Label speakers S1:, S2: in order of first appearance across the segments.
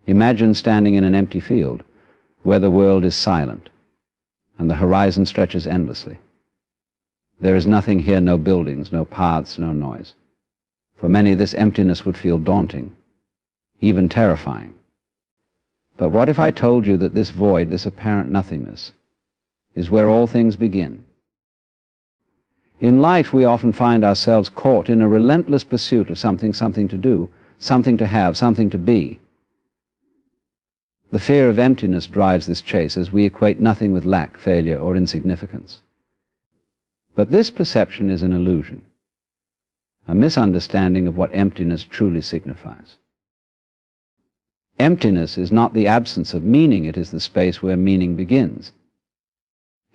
S1: Imagine standing in an empty field where the world is silent and the horizon stretches endlessly. There is nothing here, no buildings, no paths, no noise. For many, this emptiness would feel daunting, even terrifying. But what if I told you that this void, this apparent nothingness, is where all things begin? In life, we often find ourselves caught in a relentless pursuit of something to do, something to have, something to be. The fear of emptiness drives this chase as we equate nothing with lack, failure, or insignificance. But this perception is an illusion, a misunderstanding of what emptiness truly signifies. Emptiness is not the absence of meaning, it is the space where meaning begins.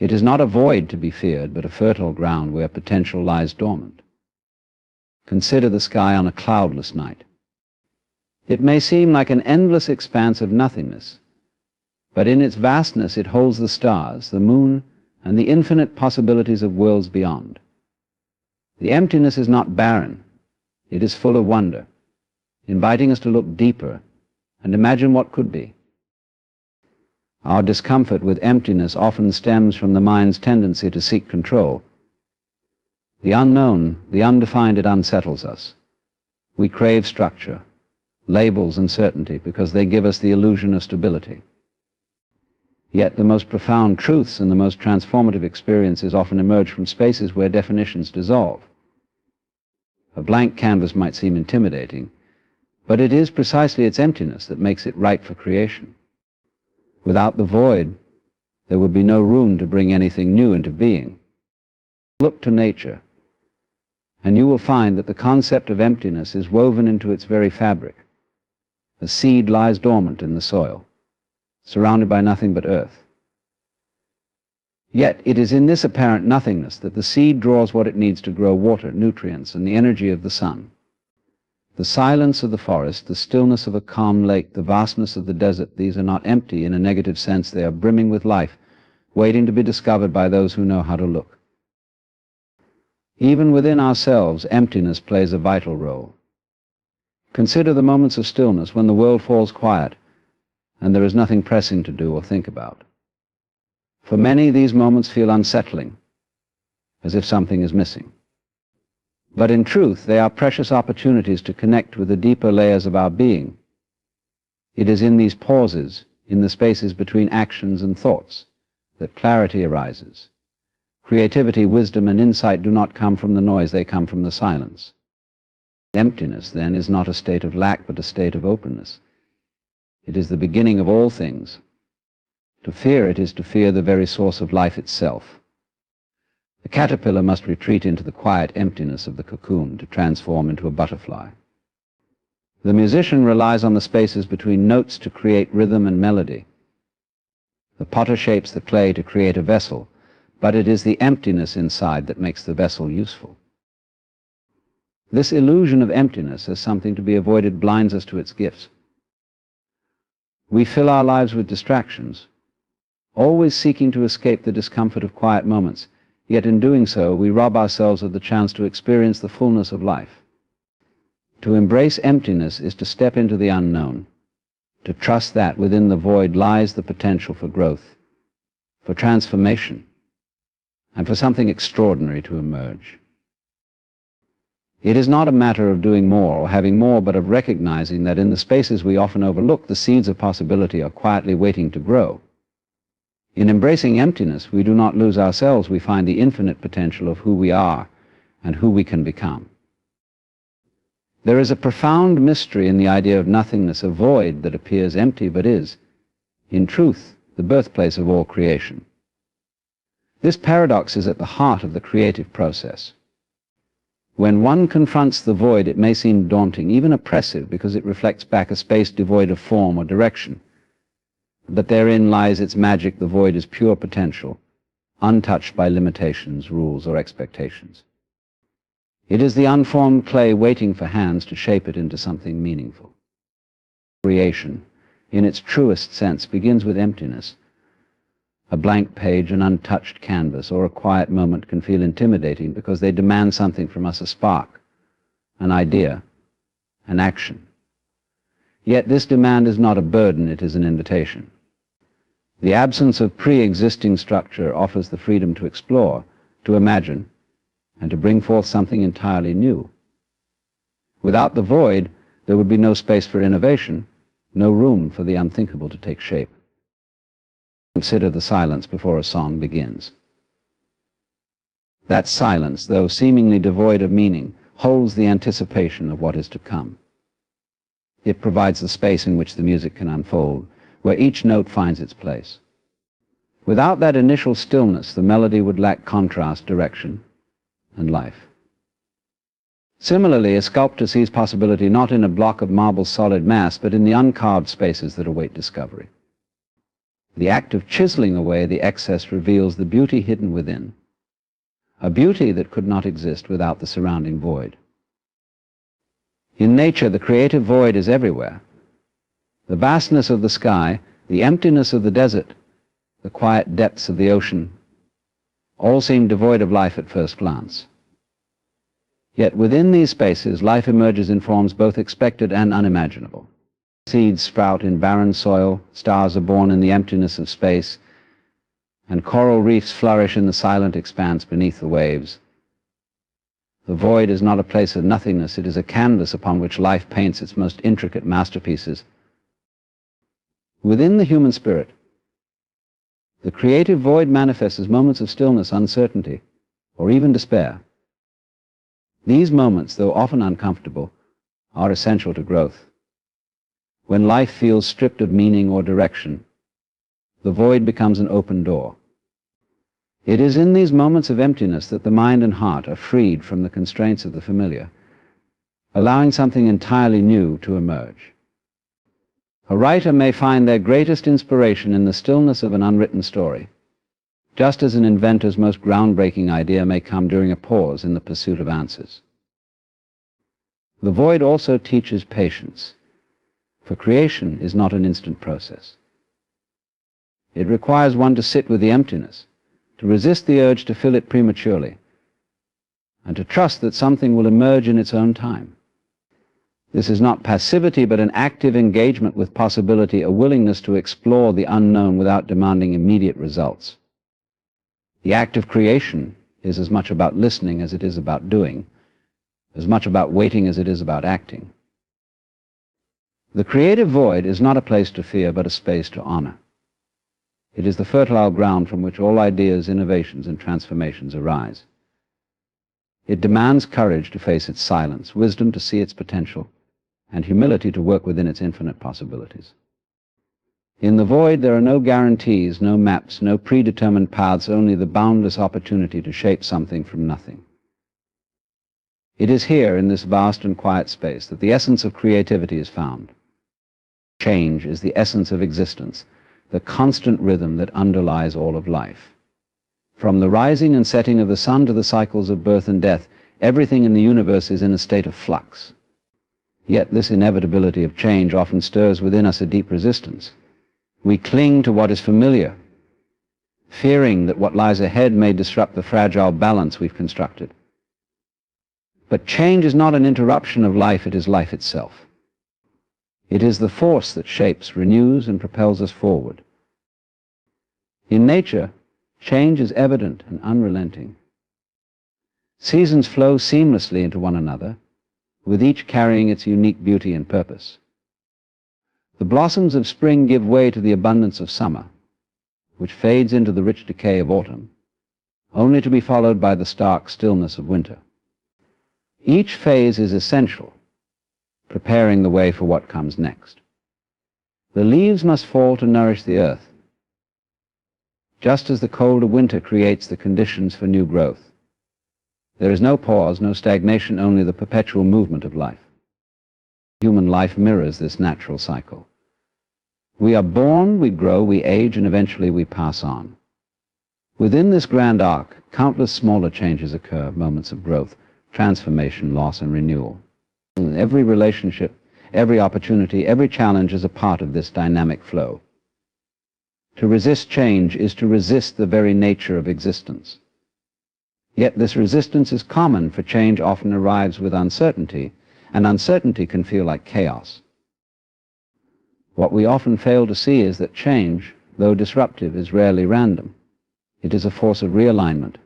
S1: It is not a void to be feared, but a fertile ground where potential lies dormant. Consider the sky on a cloudless night. It may seem like an endless expanse of nothingness, but in its vastness it holds the stars, the moon, and the infinite possibilities of worlds beyond. The emptiness is not barren, it is full of wonder, inviting us to look deeper and imagine what could be. Our discomfort with emptiness often stems from the mind's tendency to seek control. The unknown, the undefined, it unsettles us. We crave structure, labels, and certainty because they give us the illusion of stability. Yet the most profound truths and the most transformative experiences often emerge from spaces where definitions dissolve. A blank canvas might seem intimidating, but it is precisely its emptiness that makes it ripe for creation. Without the void, there would be no room to bring anything new into being. Look to nature, and you will find that the concept of emptiness is woven into its very fabric. A seed lies dormant in the soil, surrounded by nothing but earth. Yet it is in this apparent nothingness that the seed draws what it needs to grow: water, nutrients, and the energy of the sun. The silence of the forest, the stillness of a calm lake, the vastness of the desert, these are not empty in a negative sense. They are brimming with life, waiting to be discovered by those who know how to look. Even within ourselves, emptiness plays a vital role. Consider the moments of stillness when the world falls quiet and there is nothing pressing to do or think about. For many, these moments feel unsettling, as if something is missing. But in truth, they are precious opportunities to connect with the deeper layers of our being. It is in these pauses, in the spaces between actions and thoughts, that clarity arises. Creativity, wisdom, and insight do not come from the noise, they come from the silence. Emptiness, then, is not a state of lack, but a state of openness. It is the beginning of all things. To fear it is to fear the very source of life itself. The caterpillar must retreat into the quiet emptiness of the cocoon to transform into a butterfly. The musician relies on the spaces between notes to create rhythm and melody. The potter shapes the clay to create a vessel, but it is the emptiness inside that makes the vessel useful. This illusion of emptiness as something to be avoided blinds us to its gifts. We fill our lives with distractions, always seeking to escape the discomfort of quiet moments, yet in doing so we rob ourselves of the chance to experience the fullness of life. To embrace emptiness is to step into the unknown, to trust that within the void lies the potential for growth, for transformation, and for something extraordinary to emerge. It is not a matter of doing more or having more, but of recognizing that in the spaces we often overlook, the seeds of possibility are quietly waiting to grow. In embracing emptiness, we do not lose ourselves, we find the infinite potential of who we are and who we can become. There is a profound mystery in the idea of nothingness, a void that appears empty but is, in truth, the birthplace of all creation. This paradox is at the heart of the creative process. When one confronts the void, it may seem daunting, even oppressive, because it reflects back a space devoid of form or direction. But therein lies its magic. The void is pure potential, untouched by limitations, rules, or expectations. It is the unformed clay waiting for hands to shape it into something meaningful. Creation, in its truest sense, begins with emptiness. A blank page, an untouched canvas, or a quiet moment can feel intimidating because they demand something from us, a spark, an idea, an action. Yet this demand is not a burden, it is an invitation. The absence of pre-existing structure offers the freedom to explore, to imagine, and to bring forth something entirely new. Without the void, there would be no space for innovation, no room for the unthinkable to take shape. Consider the silence before a song begins. That silence, though seemingly devoid of meaning, holds the anticipation of what is to come. It provides the space in which the music can unfold, where each note finds its place. Without that initial stillness, the melody would lack contrast, direction, and life. Similarly, a sculptor sees possibility not in a block of marble solid mass, but in the uncarved spaces that await discovery. The act of chiseling away the excess reveals the beauty hidden within, a beauty that could not exist without the surrounding void. In nature, the creative void is everywhere. The vastness of the sky, the emptiness of the desert, the quiet depths of the ocean, all seem devoid of life at first glance. Yet within these spaces, life emerges in forms both expected and unimaginable. Seeds sprout in barren soil, stars are born in the emptiness of space, and coral reefs flourish in the silent expanse beneath the waves. The void is not a place of nothingness, it is a canvas upon which life paints its most intricate masterpieces. Within the human spirit, the creative void manifests as moments of stillness, uncertainty, or even despair. These moments, though often uncomfortable, are essential to growth. When life feels stripped of meaning or direction, the void becomes an open door. It is in these moments of emptiness that the mind and heart are freed from the constraints of the familiar, allowing something entirely new to emerge. A writer may find their greatest inspiration in the stillness of an unwritten story, just as an inventor's most groundbreaking idea may come during a pause in the pursuit of answers. The void also teaches patience, for creation is not an instant process. It requires one to sit with the emptiness, to resist the urge to fill it prematurely, and to trust that something will emerge in its own time. This is not passivity, but an active engagement with possibility, a willingness to explore the unknown without demanding immediate results. The act of creation is as much about listening as it is about doing, as much about waiting as it is about acting. The creative void is not a place to fear, but a space to honor. It is the fertile ground from which all ideas, innovations, and transformations arise. It demands courage to face its silence, wisdom to see its potential, and humility to work within its infinite possibilities. In the void, there are no guarantees, no maps, no predetermined paths, only the boundless opportunity to shape something from nothing. It is here, in this vast and quiet space, that the essence of creativity is found. Change is the essence of existence, the constant rhythm that underlies all of life. From the rising and setting of the sun to the cycles of birth and death, everything in the universe is in a state of flux. Yet this inevitability of change often stirs within us a deep resistance. We cling to what is familiar, fearing that what lies ahead may disrupt the fragile balance we've constructed. But change is not an interruption of life, it is life itself. It is the force that shapes, renews, and propels us forward. In nature, change is evident and unrelenting. Seasons flow seamlessly into one another, with each carrying its unique beauty and purpose. The blossoms of spring give way to the abundance of summer, which fades into the rich decay of autumn, only to be followed by the stark stillness of winter. Each phase is essential, preparing the way for what comes next. The leaves must fall to nourish the earth, just as the colder winter creates the conditions for new growth. There is no pause, no stagnation, only the perpetual movement of life. Human life mirrors this natural cycle. We are born, we grow, we age, and eventually we pass on. Within this grand arc, countless smaller changes occur, moments of growth, transformation, loss, and renewal. Every relationship, every opportunity, every challenge is a part of this dynamic flow. To resist change is to resist the very nature of existence. Yet this resistance is common, for change often arrives with uncertainty, and uncertainty can feel like chaos. What we often fail to see is that change, though disruptive, is rarely random. It is a force of realignment,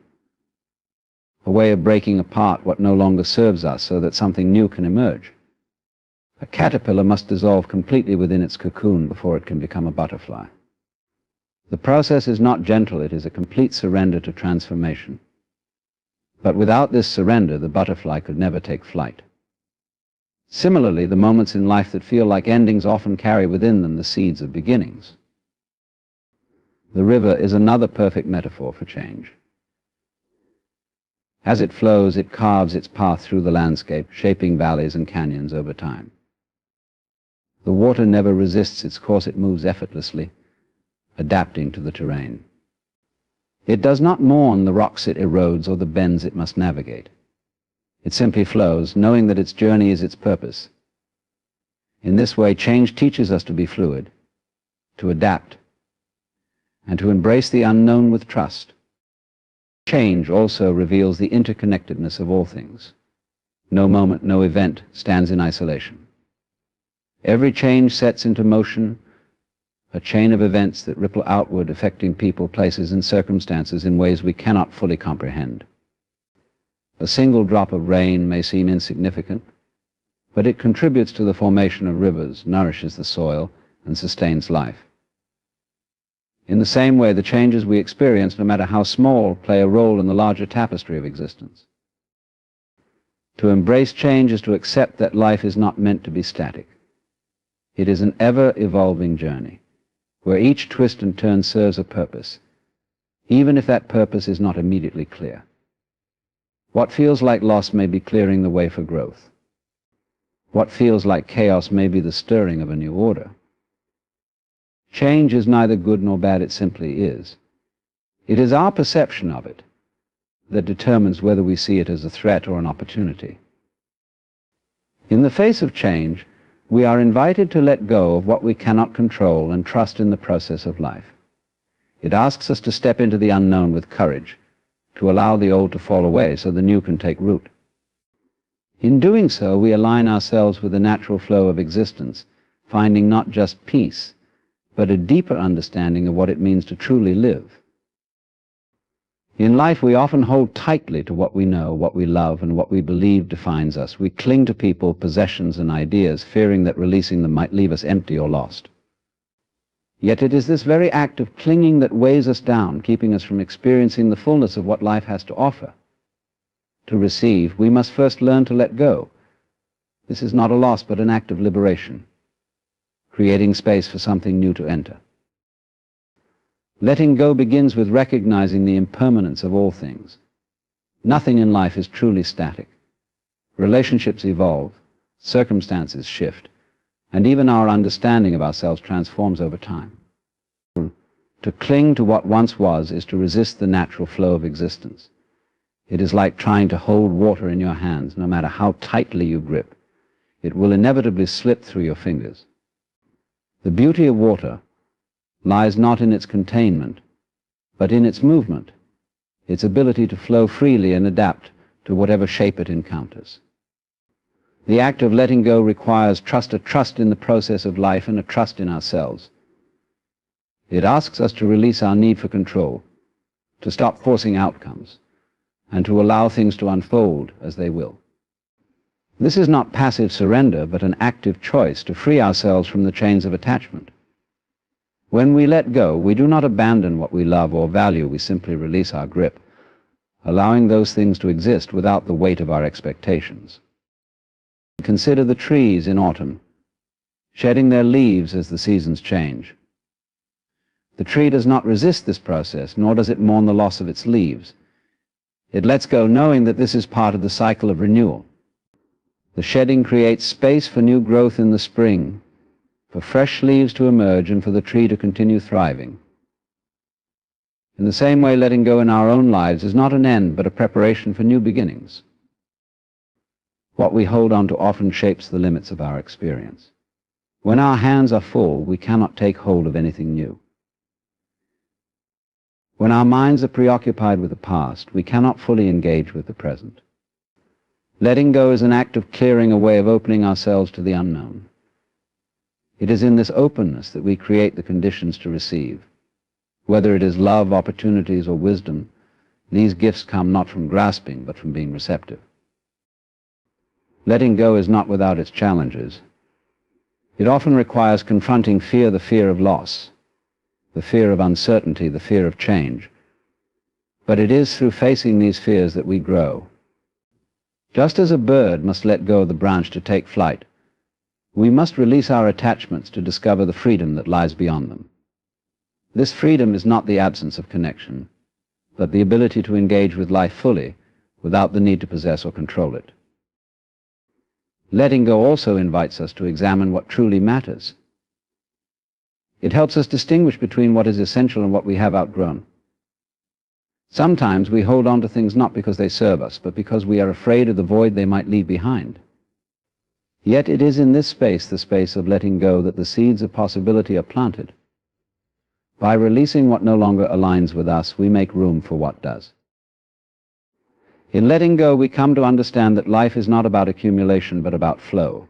S1: a way of breaking apart what no longer serves us so that something new can emerge. A caterpillar must dissolve completely within its cocoon before it can become a butterfly. The process is not gentle, it is a complete surrender to transformation. But without this surrender, the butterfly could never take flight. Similarly, the moments in life that feel like endings often carry within them the seeds of beginnings. The river is another perfect metaphor for change. As it flows, it carves its path through the landscape, shaping valleys and canyons over time. The water never resists its course, it moves effortlessly, adapting to the terrain. It does not mourn the rocks it erodes or the bends it must navigate. It simply flows, knowing that its journey is its purpose. In this way, change teaches us to be fluid, to adapt, and to embrace the unknown with trust. Change also reveals the interconnectedness of all things. No moment, no event stands in isolation. Every change sets into motion a chain of events that ripple outward, affecting people, places, and circumstances in ways we cannot fully comprehend. A single drop of rain may seem insignificant, but it contributes to the formation of rivers, nourishes the soil, and sustains life. In the same way, the changes we experience, no matter how small, play a role in the larger tapestry of existence. To embrace change is to accept that life is not meant to be static. It is an ever-evolving journey, where each twist and turn serves a purpose, even if that purpose is not immediately clear. What feels like loss may be clearing the way for growth. What feels like chaos may be the stirring of a new order. Change is neither good nor bad, it simply is. It is our perception of it that determines whether we see it as a threat or an opportunity. In the face of change, we are invited to let go of what we cannot control and trust in the process of life. It asks us to step into the unknown with courage, to allow the old to fall away so the new can take root. In doing so, we align ourselves with the natural flow of existence, finding not just peace, but a deeper understanding of what it means to truly live. In life, we often hold tightly to what we know, what we love, and what we believe defines us. We cling to people, possessions, and ideas, fearing that releasing them might leave us empty or lost. Yet it is this very act of clinging that weighs us down, keeping us from experiencing the fullness of what life has to offer. To receive, we must first learn to let go. This is not a loss, but an act of liberation, creating space for something new to enter. Letting go begins with recognizing the impermanence of all things. Nothing in life is truly static. Relationships evolve, circumstances shift, and even our understanding of ourselves transforms over time. To cling to what once was is to resist the natural flow of existence. It is like trying to hold water in your hands. No matter how tightly you grip, it will inevitably slip through your fingers. The beauty of water lies not in its containment, but in its movement, its ability to flow freely and adapt to whatever shape it encounters. The act of letting go requires a trust in the process of life and a trust in ourselves. It asks us to release our need for control, to stop forcing outcomes, and to allow things to unfold as they will. This is not passive surrender, but an active choice to free ourselves from the chains of attachment. When we let go, we do not abandon what we love or value, we simply release our grip, allowing those things to exist without the weight of our expectations. Consider the trees in autumn, shedding their leaves as the seasons change. The tree does not resist this process, nor does it mourn the loss of its leaves. It lets go knowing that this is part of the cycle of renewal. The shedding creates space for new growth in the spring, for fresh leaves to emerge and for the tree to continue thriving. In the same way, letting go in our own lives is not an end, but a preparation for new beginnings. What we hold on to often shapes the limits of our experience. When our hands are full, we cannot take hold of anything new. When our minds are preoccupied with the past, we cannot fully engage with the present. Letting go is an act of clearing a way, of opening ourselves to the unknown. It is in this openness that we create the conditions to receive. Whether it is love, opportunities, or wisdom, these gifts come not from grasping, but from being receptive. Letting go is not without its challenges. It often requires confronting fear, the fear of loss, the fear of uncertainty, the fear of change. But it is through facing these fears that we grow. Just as a bird must let go of the branch to take flight, we must release our attachments to discover the freedom that lies beyond them. This freedom is not the absence of connection, but the ability to engage with life fully without the need to possess or control it. Letting go also invites us to examine what truly matters. It helps us distinguish between what is essential and what we have outgrown. Sometimes we hold on to things not because they serve us, but because we are afraid of the void they might leave behind. Yet it is in this space, the space of letting go, that the seeds of possibility are planted. By releasing what no longer aligns with us, we make room for what does. In letting go, we come to understand that life is not about accumulation, but about flow.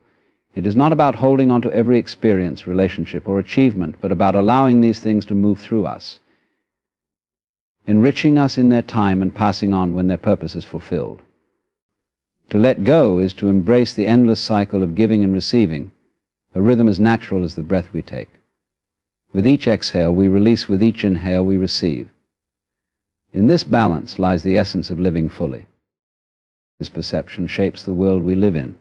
S1: It is not about holding on to every experience, relationship, or achievement, but about allowing these things to move through us, enriching us in their time and passing on when their purpose is fulfilled. To let go is to embrace the endless cycle of giving and receiving, a rhythm as natural as the breath we take. With each exhale we release, with each inhale we receive. In this balance lies the essence of living fully. This perception shapes the world we live in.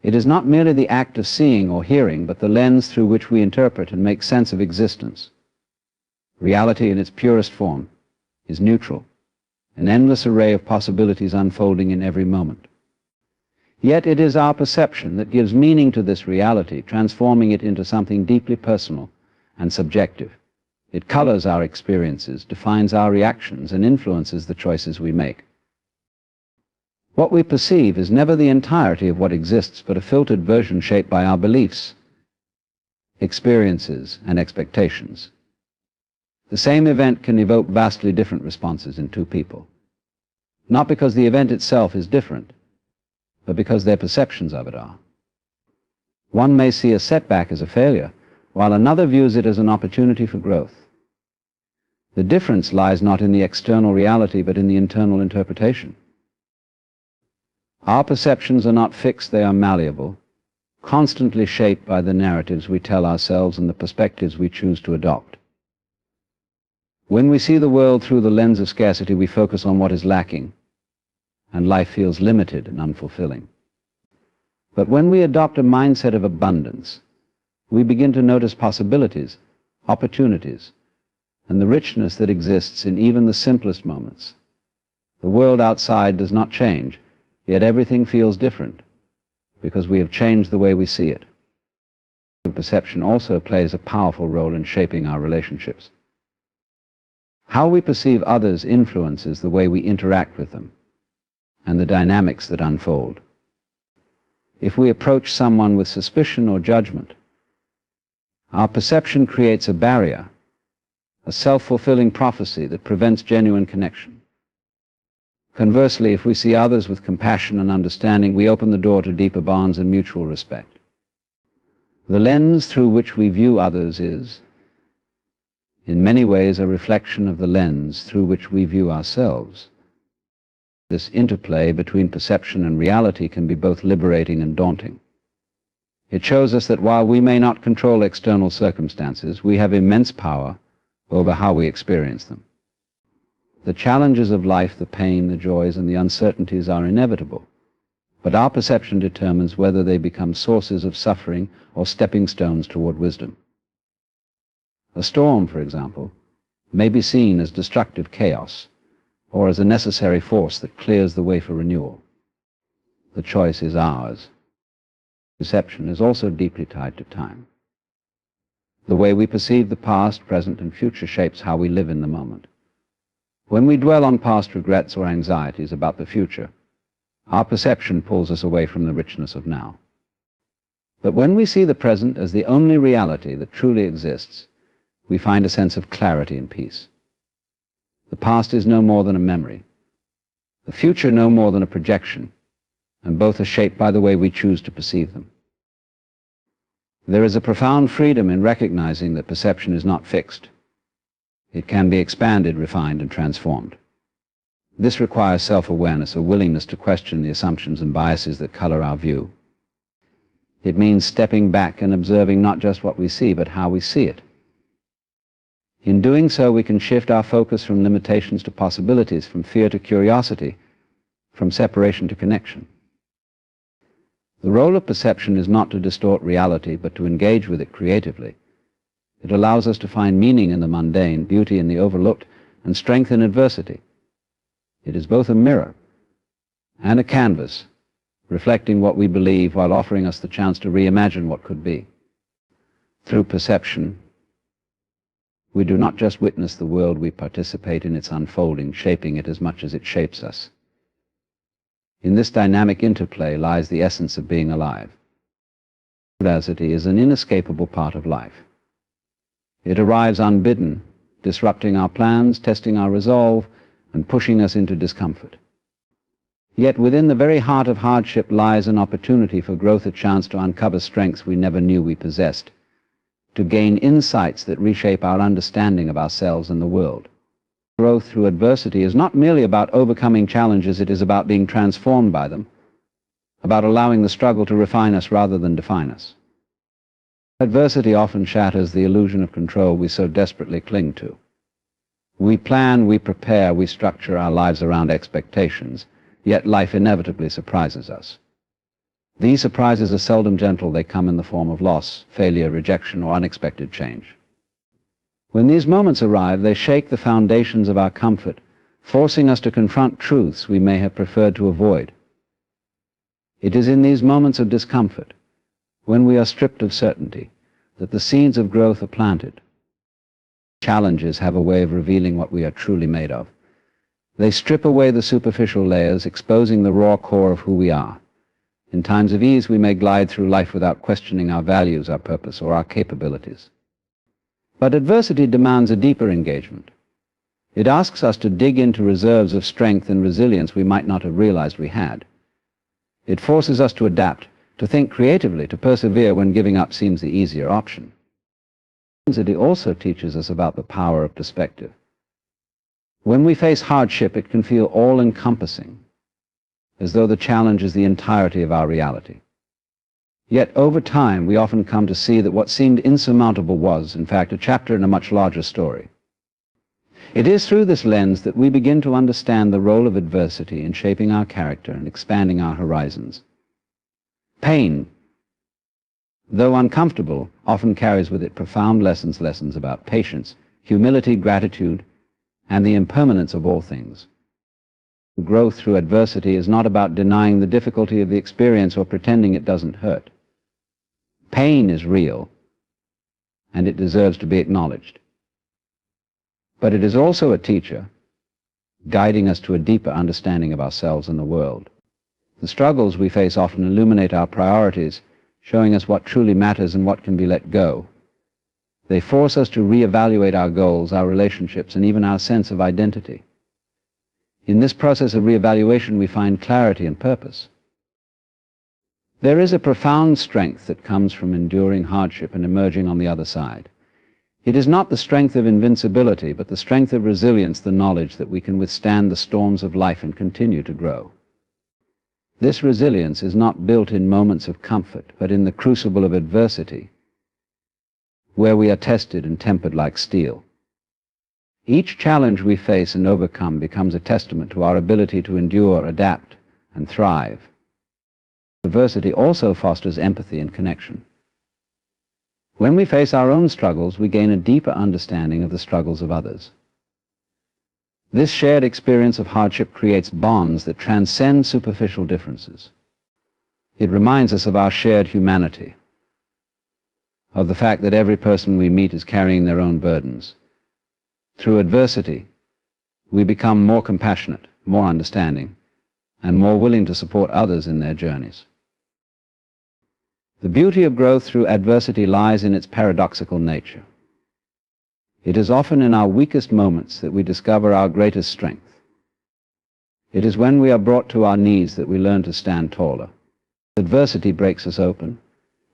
S1: It is not merely the act of seeing or hearing, but the lens through which we interpret and make sense of existence. Reality in its purest form is neutral, an endless array of possibilities unfolding in every moment. Yet it is our perception that gives meaning to this reality, transforming it into something deeply personal and subjective. It colors our experiences, defines our reactions, and influences the choices we make. What we perceive is never the entirety of what exists, but a filtered version shaped by our beliefs, experiences, and expectations. The same event can evoke vastly different responses in two people, not because the event itself is different, but because their perceptions of it are. One may see a setback as a failure, while another views it as an opportunity for growth. The difference lies not in the external reality, but in the internal interpretation. Our perceptions are not fixed, they are malleable, constantly shaped by the narratives we tell ourselves and the perspectives we choose to adopt. When we see the world through the lens of scarcity, we focus on what is lacking, and life feels limited and unfulfilling. But when we adopt a mindset of abundance, we begin to notice possibilities, opportunities, and the richness that exists in even the simplest moments. The world outside does not change, yet everything feels different, because we have changed the way we see it. Perception also plays a powerful role in shaping our relationships. How we perceive others influences the way we interact with them and the dynamics that unfold. If we approach someone with suspicion or judgment, our perception creates a barrier, a self-fulfilling prophecy that prevents genuine connection. Conversely, if we see others with compassion and understanding, we open the door to deeper bonds and mutual respect. The lens through which we view others is, in many ways, a reflection of the lens through which we view ourselves. This interplay between perception and reality can be both liberating and daunting. It shows us that while we may not control external circumstances, we have immense power over how we experience them. The challenges of life, the pain, the joys, and the uncertainties are inevitable, but our perception determines whether they become sources of suffering or stepping stones toward wisdom. A storm, for example, may be seen as destructive chaos or as a necessary force that clears the way for renewal. The choice is ours. Perception is also deeply tied to time. The way we perceive the past, present, and future shapes how we live in the moment. When we dwell on past regrets or anxieties about the future, our perception pulls us away from the richness of now. But when we see the present as the only reality that truly exists, we find a sense of clarity and peace. The past is no more than a memory, the future no more than a projection, and both are shaped by the way we choose to perceive them. There is a profound freedom in recognizing that perception is not fixed. It can be expanded, refined, and transformed. This requires self-awareness, a willingness to question the assumptions and biases that color our view. It means stepping back and observing not just what we see, but how we see it. In doing so, we can shift our focus from limitations to possibilities, from fear to curiosity, from separation to connection. The role of perception is not to distort reality, but to engage with it creatively. It allows us to find meaning in the mundane, beauty in the overlooked, and strength in adversity. It is both a mirror and a canvas, reflecting what we believe while offering us the chance to reimagine what could be. Through perception, we do not just witness the world, we participate in its unfolding, shaping it as much as it shapes us. In this dynamic interplay lies the essence of being alive. Adversity is an inescapable part of life. It arrives unbidden, disrupting our plans, testing our resolve, and pushing us into discomfort. Yet within the very heart of hardship lies an opportunity for growth, a chance to uncover strengths we never knew we possessed, to gain insights that reshape our understanding of ourselves and the world. Growth through adversity is not merely about overcoming challenges, it is about being transformed by them, about allowing the struggle to refine us rather than define us. Adversity often shatters the illusion of control we so desperately cling to. We plan, we prepare, we structure our lives around expectations, yet life inevitably surprises us. These surprises are seldom gentle. They come in the form of loss, failure, rejection, or unexpected change. When these moments arrive, they shake the foundations of our comfort, forcing us to confront truths we may have preferred to avoid. It is in these moments of discomfort, when we are stripped of certainty, that the seeds of growth are planted. Challenges have a way of revealing what we are truly made of. They strip away the superficial layers, exposing the raw core of who we are. In times of ease, we may glide through life without questioning our values, our purpose, or our capabilities. But adversity demands a deeper engagement. It asks us to dig into reserves of strength and resilience we might not have realized we had. It forces us to adapt, to think creatively, to persevere when giving up seems the easier option. Adversity also teaches us about the power of perspective. When we face hardship, it can feel all-encompassing, as though the challenge is the entirety of our reality. Yet over time, we often come to see that what seemed insurmountable was, in fact, a chapter in a much larger story. It is through this lens that we begin to understand the role of adversity in shaping our character and expanding our horizons. Pain, though uncomfortable, often carries with it profound lessons about patience, humility, gratitude, and the impermanence of all things. Growth through adversity is not about denying the difficulty of the experience or pretending it doesn't hurt. Pain is real, and it deserves to be acknowledged. But it is also a teacher, guiding us to a deeper understanding of ourselves and the world. The struggles we face often illuminate our priorities, showing us what truly matters and what can be let go. They force us to reevaluate our goals, our relationships, and even our sense of identity. In this process of reevaluation, we find clarity and purpose. There is a profound strength that comes from enduring hardship and emerging on the other side. It is not the strength of invincibility, but the strength of resilience, the knowledge that we can withstand the storms of life and continue to grow. This resilience is not built in moments of comfort, but in the crucible of adversity, where we are tested and tempered like steel. Each challenge we face and overcome becomes a testament to our ability to endure, adapt, and thrive. Adversity also fosters empathy and connection. When we face our own struggles, we gain a deeper understanding of the struggles of others. This shared experience of hardship creates bonds that transcend superficial differences. It reminds us of our shared humanity, of the fact that every person we meet is carrying their own burdens. Through adversity, we become more compassionate, more understanding, and more willing to support others in their journeys. The beauty of growth through adversity lies in its paradoxical nature. It is often in our weakest moments that we discover our greatest strength. It is when we are brought to our knees that we learn to stand taller. Adversity breaks us open.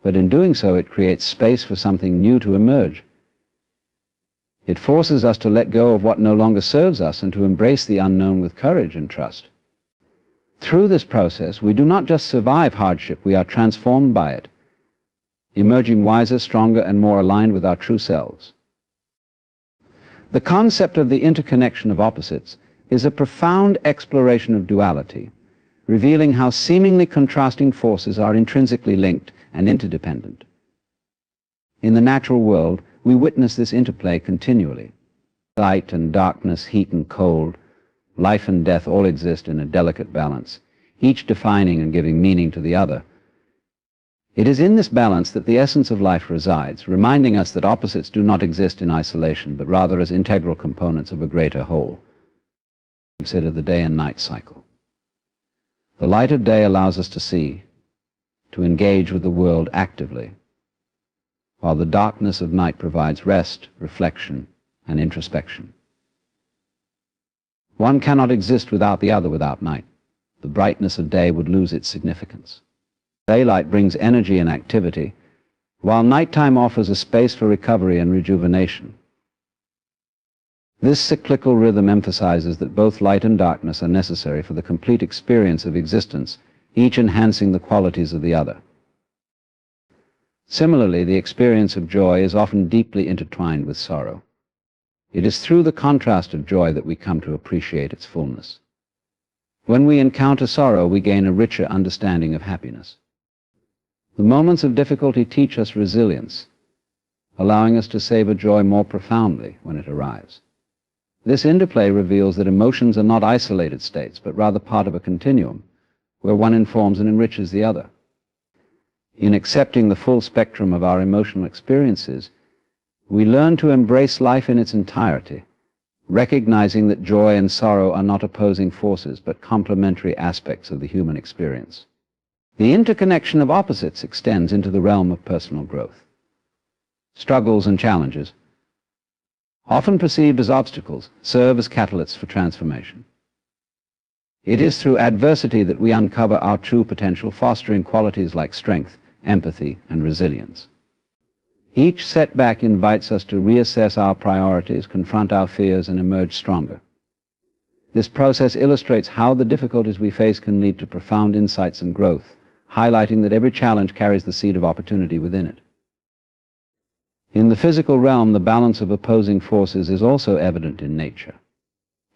S1: but in doing so it creates space for something new to emerge. It forces us to let go of what no longer serves us and to embrace the unknown with courage and trust. Through this process, we do not just survive hardship, we are transformed by it, emerging wiser, stronger, and more aligned with our true selves. The concept of the interconnection of opposites is a profound exploration of duality, revealing how seemingly contrasting forces are intrinsically linked and interdependent. In the natural world, we witness this interplay continually. Light and darkness, heat and cold, life and death all exist in a delicate balance, each defining and giving meaning to the other. It is in this balance that the essence of life resides, reminding us that opposites do not exist in isolation, but rather as integral components of a greater whole. Consider the day and night cycle. The light of day allows us to see, to engage with the world actively, while the darkness of night provides rest, reflection, and introspection. One cannot exist without the other without night. The brightness of day would lose its significance. Daylight brings energy and activity, while nighttime offers a space for recovery and rejuvenation. This cyclical rhythm emphasizes that both light and darkness are necessary for the complete experience of existence, each enhancing the qualities of the other. Similarly, the experience of joy is often deeply intertwined with sorrow. It is through the contrast of joy that we come to appreciate its fullness. When we encounter sorrow, we gain a richer understanding of happiness. The moments of difficulty teach us resilience, allowing us to savor joy more profoundly when it arrives. This interplay reveals that emotions are not isolated states, but rather part of a continuum, where one informs and enriches the other. In accepting the full spectrum of our emotional experiences, we learn to embrace life in its entirety, recognizing that joy and sorrow are not opposing forces, but complementary aspects of the human experience. The interconnection of opposites extends into the realm of personal growth. Struggles and challenges, often perceived as obstacles, serve as catalysts for transformation. It is through adversity that we uncover our true potential, fostering qualities like strength, empathy, and resilience. Each setback invites us to reassess our priorities, confront our fears, and emerge stronger. This process illustrates how the difficulties we face can lead to profound insights and growth, highlighting that every challenge carries the seed of opportunity within it. In the physical realm, the balance of opposing forces is also evident in nature.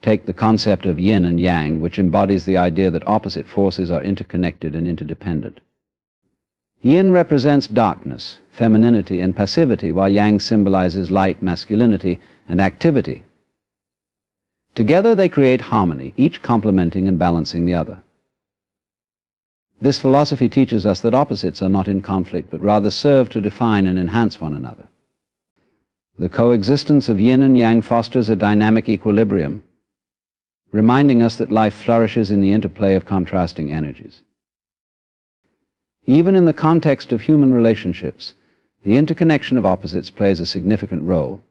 S1: Take the concept of yin and yang, which embodies the idea that opposite forces are interconnected and interdependent. Yin represents darkness, femininity, and passivity, while yang symbolizes light, masculinity, and activity. Together they create harmony, each complementing and balancing the other. This philosophy teaches us that opposites are not in conflict, but rather serve to define and enhance one another. The coexistence of yin and yang fosters a dynamic equilibrium, reminding us that life flourishes in the interplay of contrasting energies. Even in the context of human relationships, the interconnection of opposites plays a significant role.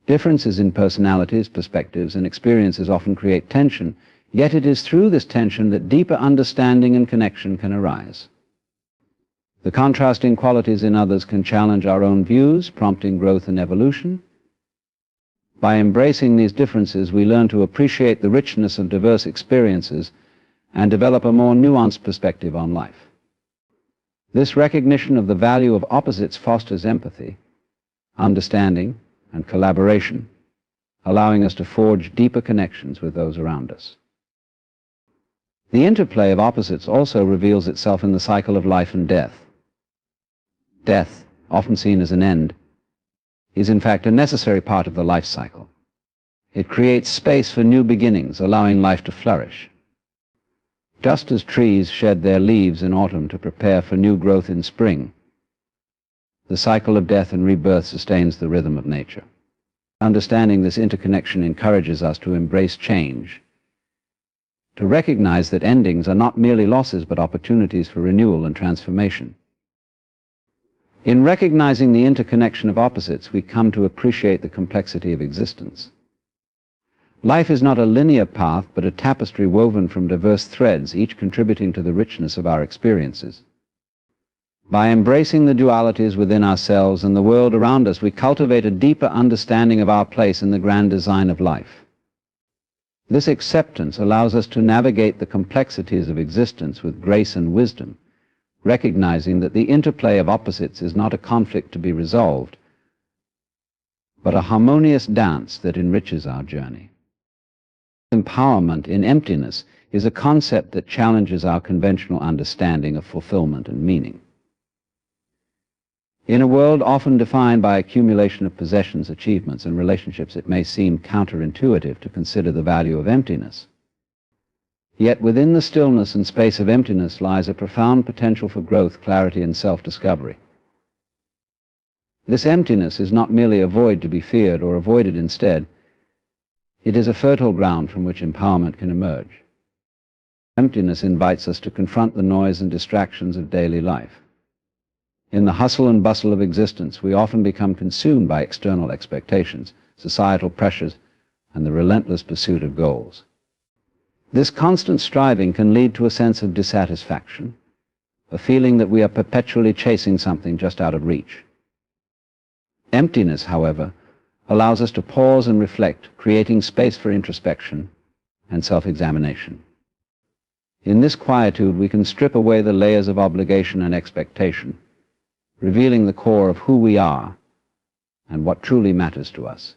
S1: Differences in personalities, perspectives, and experiences often create tension, yet it is through this tension that deeper understanding and connection can arise. The contrasting qualities in others can challenge our own views, prompting growth and evolution. By embracing these differences, we learn to appreciate the richness of diverse experiences and develop a more nuanced perspective on life. This recognition of the value of opposites fosters empathy, understanding, and collaboration, allowing us to forge deeper connections with those around us. The interplay of opposites also reveals itself in the cycle of life and death. Death, often seen as an end, is in fact a necessary part of the life cycle. It creates space for new beginnings, allowing life to flourish. Just as trees shed their leaves in autumn to prepare for new growth in spring, the cycle of death and rebirth sustains the rhythm of nature. Understanding this interconnection encourages us to embrace change, to recognize that endings are not merely losses but opportunities for renewal and transformation. In recognizing the interconnection of opposites, we come to appreciate the complexity of existence. Life is not a linear path, but a tapestry woven from diverse threads, each contributing to the richness of our experiences. By embracing the dualities within ourselves and the world around us, we cultivate a deeper understanding of our place in the grand design of life. This acceptance allows us to navigate the complexities of existence with grace and wisdom, recognizing that the interplay of opposites is not a conflict to be resolved, but a harmonious dance that enriches our journey. Empowerment in emptiness is a concept that challenges our conventional understanding of fulfillment and meaning. In a world often defined by accumulation of possessions, achievements, and relationships, it may seem counterintuitive to consider the value of emptiness. Yet within the stillness and space of emptiness lies a profound potential for growth, clarity, and self-discovery. This emptiness is not merely a void to be feared or avoided instead. It is a fertile ground from which empowerment can emerge. Emptiness invites us to confront the noise and distractions of daily life. In the hustle and bustle of existence, we often become consumed by external expectations, societal pressures, and the relentless pursuit of goals. This constant striving can lead to a sense of dissatisfaction, a feeling that we are perpetually chasing something just out of reach. Emptiness, however, allows us to pause and reflect, creating space for introspection and self-examination. In this quietude, we can strip away the layers of obligation and expectation, revealing the core of who we are and what truly matters to us.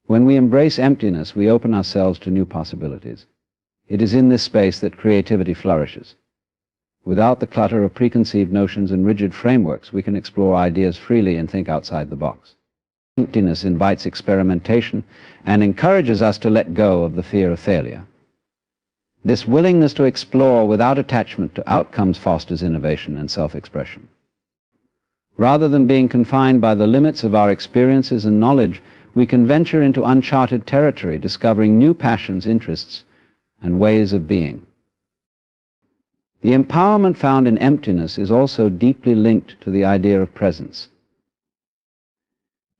S1: When we embrace emptiness, we open ourselves to new possibilities. It is in this space that creativity flourishes. Without the clutter of preconceived notions and rigid frameworks, we can explore ideas freely and think outside the box. Emptiness invites experimentation and encourages us to let go of the fear of failure. This willingness to explore without attachment to outcomes fosters innovation and self-expression. Rather than being confined by the limits of our experiences and knowledge, we can venture into uncharted territory, discovering new passions, interests, and ways of being. The empowerment found in emptiness is also deeply linked to the idea of presence.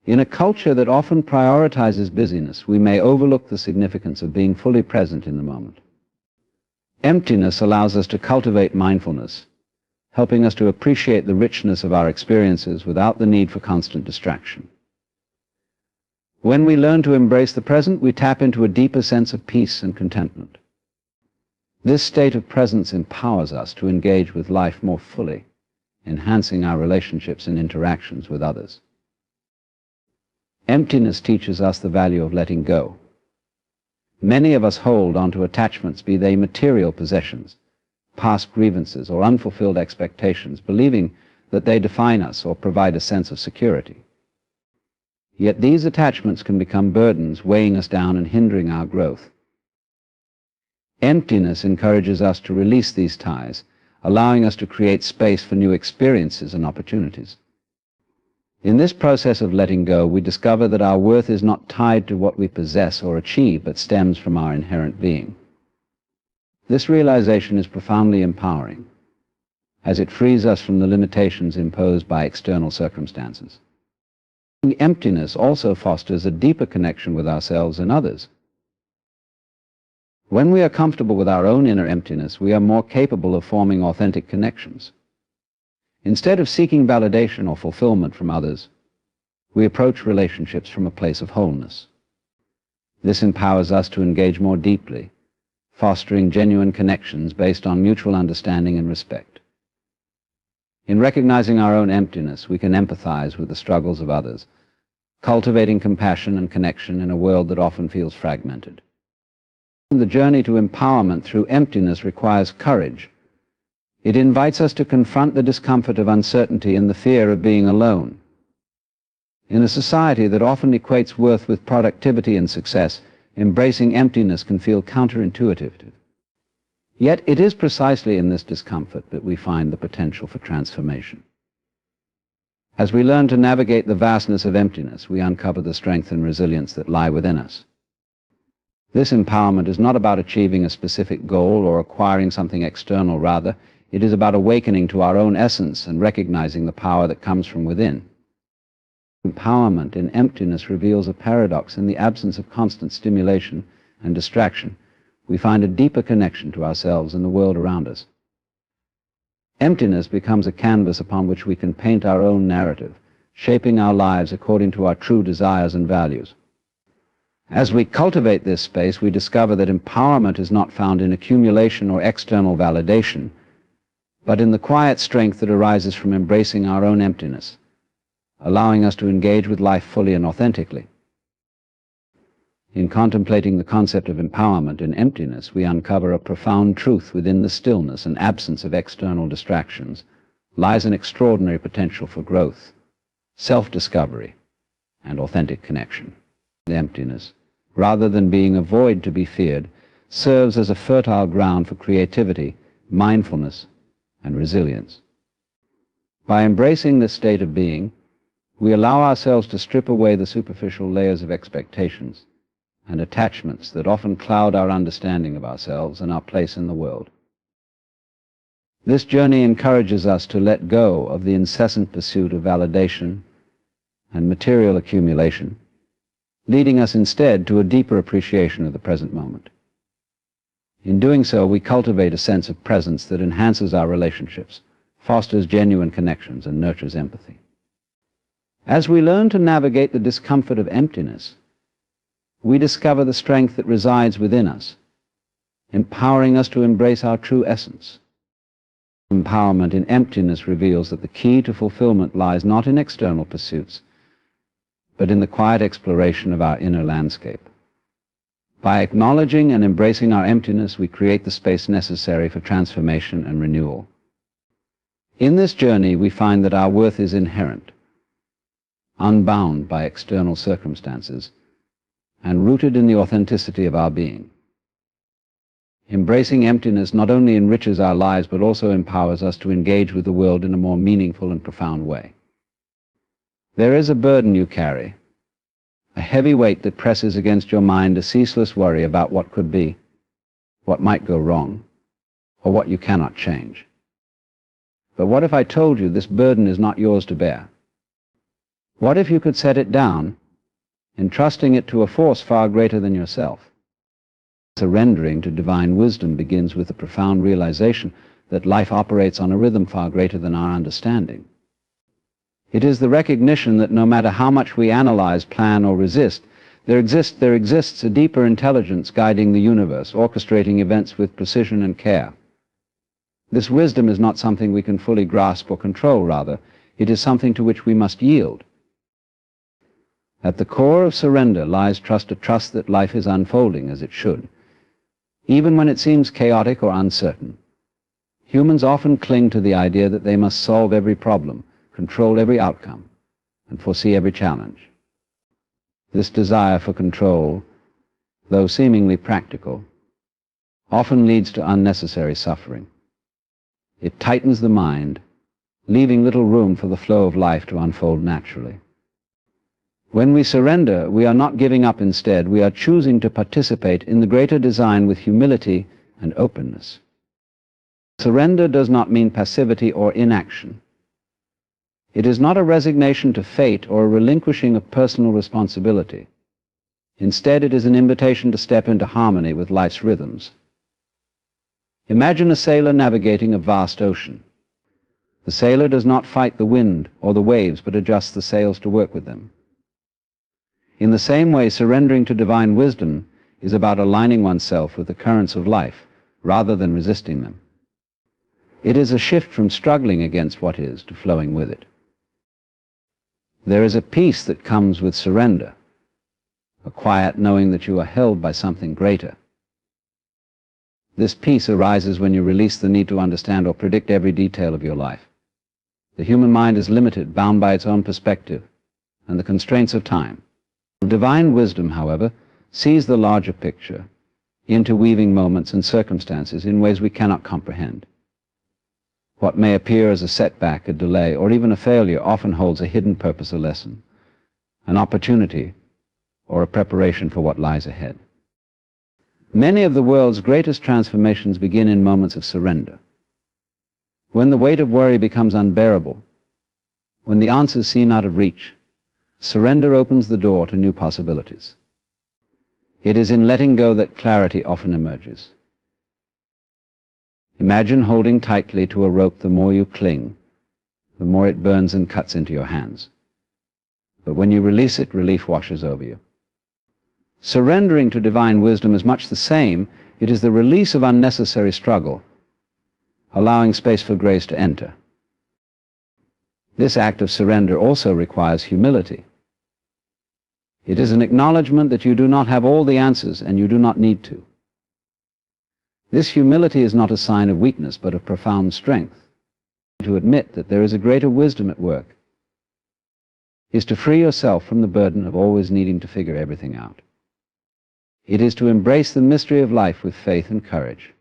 S1: In a culture that often prioritizes busyness, we may overlook the significance of being fully present in the moment. Emptiness allows us to cultivate mindfulness, helping us to appreciate the richness of our experiences without the need for constant distraction. When we learn to embrace the present, we tap into a deeper sense of peace and contentment. This state of presence empowers us to engage with life more fully, enhancing our relationships and interactions with others. Emptiness teaches us the value of letting go. Many of us hold onto attachments, be they material possessions, past grievances, or unfulfilled expectations, believing that they define us or provide a sense of security. Yet these attachments can become burdens, weighing us down and hindering our growth. Emptiness encourages us to release these ties, allowing us to create space for new experiences and opportunities. In this process of letting go, we discover that our worth is not tied to what we possess or achieve, but stems from our inherent being. This realization is profoundly empowering, as it frees us from the limitations imposed by external circumstances. Emptiness also fosters a deeper connection with ourselves and others. When we are comfortable with our own inner emptiness, we are more capable of forming authentic connections. Instead of seeking validation or fulfillment from others, we approach relationships from a place of wholeness. This empowers us to engage more deeply, fostering genuine connections based on mutual understanding and respect. In recognizing our own emptiness, we can empathize with the struggles of others, cultivating compassion and connection in a world that often feels fragmented. The journey to empowerment through emptiness requires courage. It invites us to confront the discomfort of uncertainty and the fear of being alone. In a society that often equates worth with productivity and success, embracing emptiness can feel counterintuitive. Yet it is precisely in this discomfort that we find the potential for transformation. As we learn to navigate the vastness of emptiness, we uncover the strength and resilience that lie within us. This empowerment is not about achieving a specific goal or acquiring something external. Rather, it is about awakening to our own essence and recognizing the power that comes from within. Empowerment in emptiness reveals a paradox. In the absence of constant stimulation and distraction, we find a deeper connection to ourselves and the world around us. Emptiness becomes a canvas upon which we can paint our own narrative, shaping our lives according to our true desires and values. As we cultivate this space, we discover that empowerment is not found in accumulation or external validation, but in the quiet strength that arises from embracing our own emptiness, allowing us to engage with life fully and authentically. In contemplating the concept of empowerment in emptiness, we uncover a profound truth. Within the stillness and absence of external distractions lies an extraordinary potential for growth, self-discovery, and authentic connection. The emptiness, rather than being a void to be feared, serves as a fertile ground for creativity, mindfulness, and resilience. By embracing this state of being, we allow ourselves to strip away the superficial layers of expectations and attachments that often cloud our understanding of ourselves and our place in the world. This journey encourages us to let go of the incessant pursuit of validation and material accumulation, leading us instead to a deeper appreciation of the present moment. In doing so, we cultivate a sense of presence that enhances our relationships, fosters genuine connections, and nurtures empathy. As we learn to navigate the discomfort of emptiness, we discover the strength that resides within us, empowering us to embrace our true essence. Empowerment in emptiness reveals that the key to fulfillment lies not in external pursuits, but in the quiet exploration of our inner landscape. By acknowledging and embracing our emptiness, we create the space necessary for transformation and renewal. In this journey, we find that our worth is inherent, unbound by external circumstances, and rooted in the authenticity of our being. Embracing emptiness not only enriches our lives, but also empowers us to engage with the world in a more meaningful and profound way. There is a burden you carry, a heavy weight that presses against your mind, a ceaseless worry about what could be, what might go wrong, or what you cannot change. But what if I told you this burden is not yours to bear? What if you could set it down, entrusting it to a force far greater than yourself? Surrendering to divine wisdom begins with the profound realization that life operates on a rhythm far greater than our understanding. It is the recognition that no matter how much we analyze, plan, or resist, there exists a deeper intelligence guiding the universe, orchestrating events with precision and care. This wisdom is not something we can fully grasp or control, rather, it is something to which we must yield. At the core of surrender lies trust, a trust that life is unfolding as it should. Even when it seems chaotic or uncertain, humans often cling to the idea that they must solve every problem, control every outcome, and foresee every challenge. This desire for control, though seemingly practical, often leads to unnecessary suffering. It tightens the mind, leaving little room for the flow of life to unfold naturally. When we surrender, we are not giving up. Instead, we are choosing to participate in the greater design with humility and openness. Surrender does not mean passivity or inaction. It is not a resignation to fate or a relinquishing of personal responsibility. Instead, it is an invitation to step into harmony with life's rhythms. Imagine a sailor navigating a vast ocean. The sailor does not fight the wind or the waves, but adjusts the sails to work with them. In the same way, surrendering to divine wisdom is about aligning oneself with the currents of life, rather than resisting them. It is a shift from struggling against what is to flowing with it. There is a peace that comes with surrender, a quiet knowing that you are held by something greater. This peace arises when you release the need to understand or predict every detail of your life. The human mind is limited, bound by its own perspective and the constraints of time. Divine wisdom, however, sees the larger picture, interweaving moments and circumstances in ways we cannot comprehend. What may appear as a setback, a delay, or even a failure often holds a hidden purpose, a lesson, an opportunity, or a preparation for what lies ahead. Many of the world's greatest transformations begin in moments of surrender. When the weight of worry becomes unbearable, when the answers seem out of reach, surrender opens the door to new possibilities. It is in letting go that clarity often emerges. Imagine holding tightly to a rope. The more you cling, the more it burns and cuts into your hands. But when you release it, relief washes over you. Surrendering to divine wisdom is much the same. It is the release of unnecessary struggle, allowing space for grace to enter. This act of surrender also requires humility. It is an acknowledgement that you do not have all the answers and you do not need to. This humility is not a sign of weakness, but of profound strength. To admit that there is a greater wisdom at work is to free yourself from the burden of always needing to figure everything out. It is to embrace the mystery of life with faith and courage.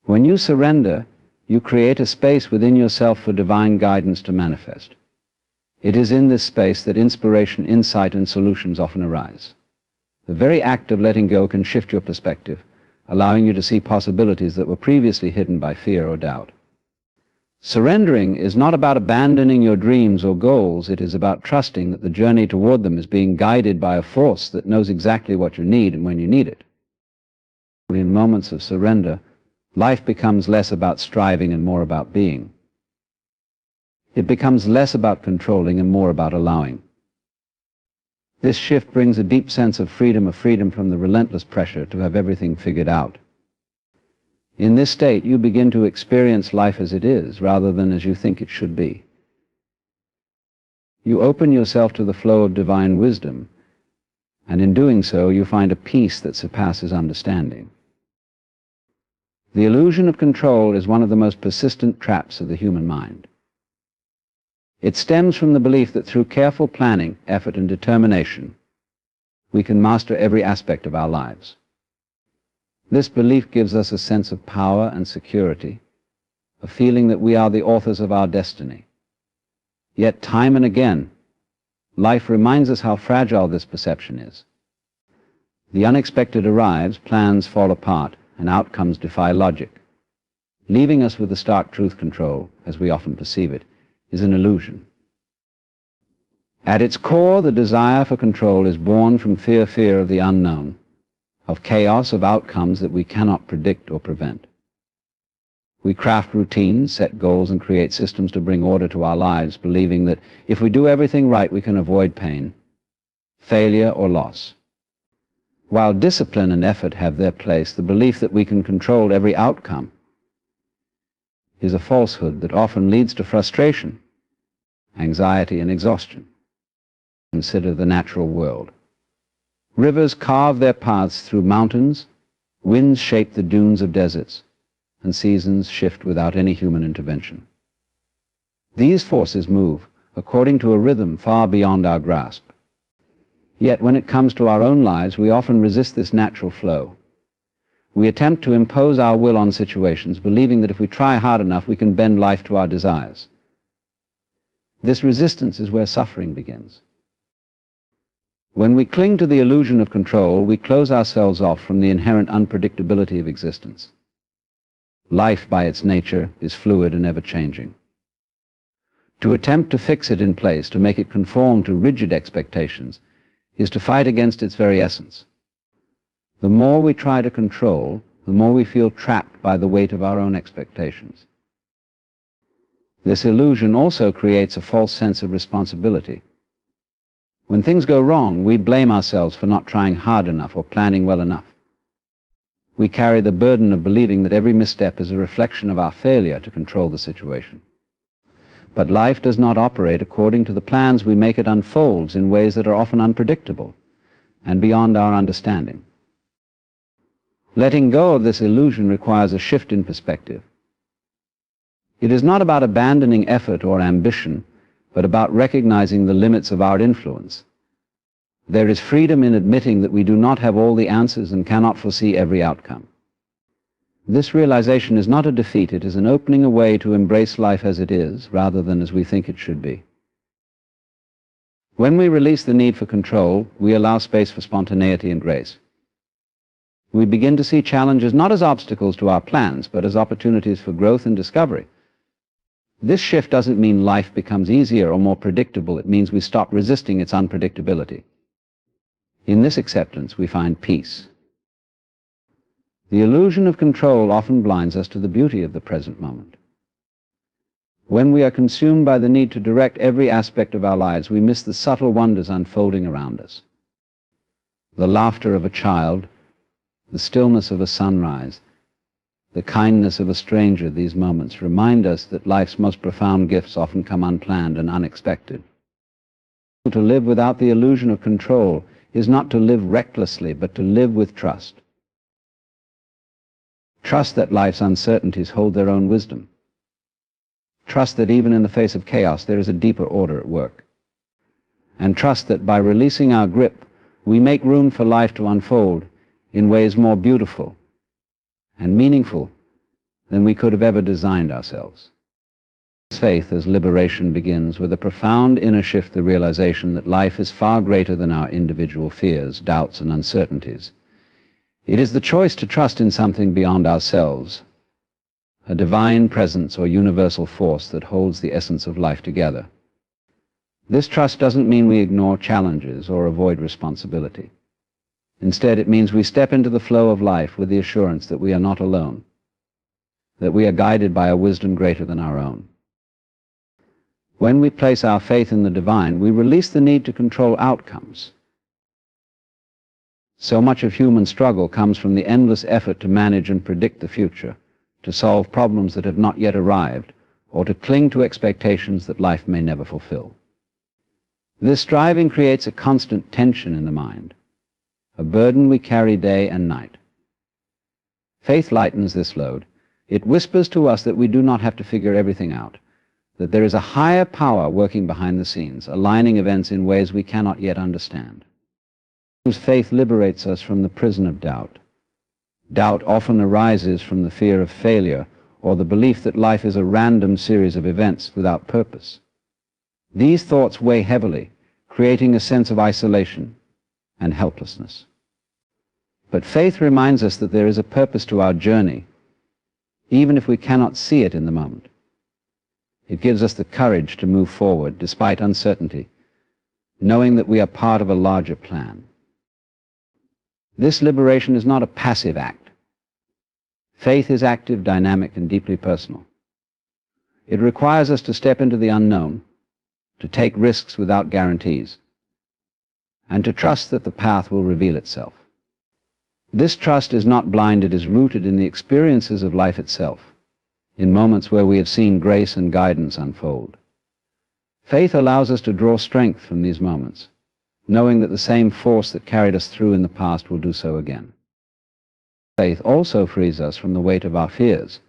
S1: When you surrender, you create a space within yourself for divine guidance to manifest. It is in this space that inspiration, insight, and solutions often arise. The very act of letting go can shift your perspective, allowing you to see possibilities that were previously hidden by fear or doubt. Surrendering is not about abandoning your dreams or goals. It is about trusting that the journey toward them is being guided by a force that knows exactly what you need and when you need it. In moments of surrender, life becomes less about striving and more about being. It becomes less about controlling and more about allowing. This shift brings a deep sense of freedom from the relentless pressure to have everything figured out. In this state, you begin to experience life as it is, rather than as you think it should be. You open yourself to the flow of divine wisdom, and in doing so, you find a peace that surpasses understanding. The illusion of control is one of the most persistent traps of the human mind. It stems from the belief that through careful planning, effort, and determination, we can master every aspect of our lives. This belief gives us a sense of power and security, a feeling that we are the authors of our destiny. Yet time and again, life reminds us how fragile this perception is. The unexpected arrives, plans fall apart, and outcomes defy logic. Leaving us with the stark truth control, as we often perceive it, is an illusion. At its core, the desire for control is born from fear of the unknown, of chaos, of outcomes that we cannot predict or prevent. We craft routines, set goals, and create systems to bring order to our lives, believing that if we do everything right, we can avoid pain, failure, or loss. While discipline and effort have their place, the belief that we can control every outcome is a falsehood that often leads to frustration, anxiety, and exhaustion. Consider the natural world. Rivers carve their paths through mountains, winds shape the dunes of deserts, and seasons shift without any human intervention. These forces move according to a rhythm far beyond our grasp. Yet when it comes to our own lives, we often resist this natural flow. We attempt to impose our will on situations, believing that if we try hard enough, we can bend life to our desires. This resistance is where suffering begins. When we cling to the illusion of control, we close ourselves off from the inherent unpredictability of existence. Life, by its nature, is fluid and ever-changing. To attempt to fix it in place, to make it conform to rigid expectations, is to fight against its very essence. The more we try to control, the more we feel trapped by the weight of our own expectations. This illusion also creates a false sense of responsibility. When things go wrong, we blame ourselves for not trying hard enough or planning well enough. We carry the burden of believing that every misstep is a reflection of our failure to control the situation. But life does not operate according to the plans we make. It unfolds in ways that are often unpredictable and beyond our understanding. Letting go of this illusion requires a shift in perspective. It is not about abandoning effort or ambition, but about recognizing the limits of our influence. There is freedom in admitting that we do not have all the answers and cannot foresee every outcome. This realization is not a defeat, it is an opening a way to embrace life as it is, rather than as we think it should be. When we release the need for control, we allow space for spontaneity and grace. We begin to see challenges not as obstacles to our plans, but as opportunities for growth and discovery. This shift doesn't mean life becomes easier or more predictable. It means we stop resisting its unpredictability. In this acceptance, we find peace. The illusion of control often blinds us to the beauty of the present moment. When we are consumed by the need to direct every aspect of our lives, we miss the subtle wonders unfolding around us. The laughter of a child, the stillness of a sunrise, the kindness of a stranger. These moments remind us that life's most profound gifts often come unplanned and unexpected. To live without the illusion of control is not to live recklessly, but to live with trust. Trust that life's uncertainties hold their own wisdom. Trust that even in the face of chaos there is a deeper order at work. And trust that by releasing our grip, we make room for life to unfold in ways more beautiful and meaningful than we could have ever designed ourselves. Faith as liberation begins with a profound inner shift, the realization that life is far greater than our individual fears, doubts, and uncertainties. It is the choice to trust in something beyond ourselves, a divine presence or universal force that holds the essence of life together. This trust doesn't mean we ignore challenges or avoid responsibility. Instead, it means we step into the flow of life with the assurance that we are not alone, that we are guided by a wisdom greater than our own. When we place our faith in the divine, we release the need to control outcomes. So much of human struggle comes from the endless effort to manage and predict the future, to solve problems that have not yet arrived, or to cling to expectations that life may never fulfill. This striving creates a constant tension in the mind, a burden we carry day and night. Faith lightens this load. It whispers to us that we do not have to figure everything out, that there is a higher power working behind the scenes, aligning events in ways we cannot yet understand. Faith liberates us from the prison of doubt. Doubt often arises from the fear of failure or the belief that life is a random series of events without purpose. These thoughts weigh heavily, creating a sense of isolation and helplessness. But faith reminds us that there is a purpose to our journey, even if we cannot see it in the moment. It gives us the courage to move forward despite uncertainty, knowing that we are part of a larger plan. This liberation is not a passive act. Faith is active, dynamic, and deeply personal. It requires us to step into the unknown, to take risks without guarantees, and to trust that the path will reveal itself. This trust is not blind, it is rooted in the experiences of life itself, in moments where we have seen grace and guidance unfold. Faith allows us to draw strength from these moments, knowing that the same force that carried us through in the past will do so again. Faith also frees us from the weight of our fears.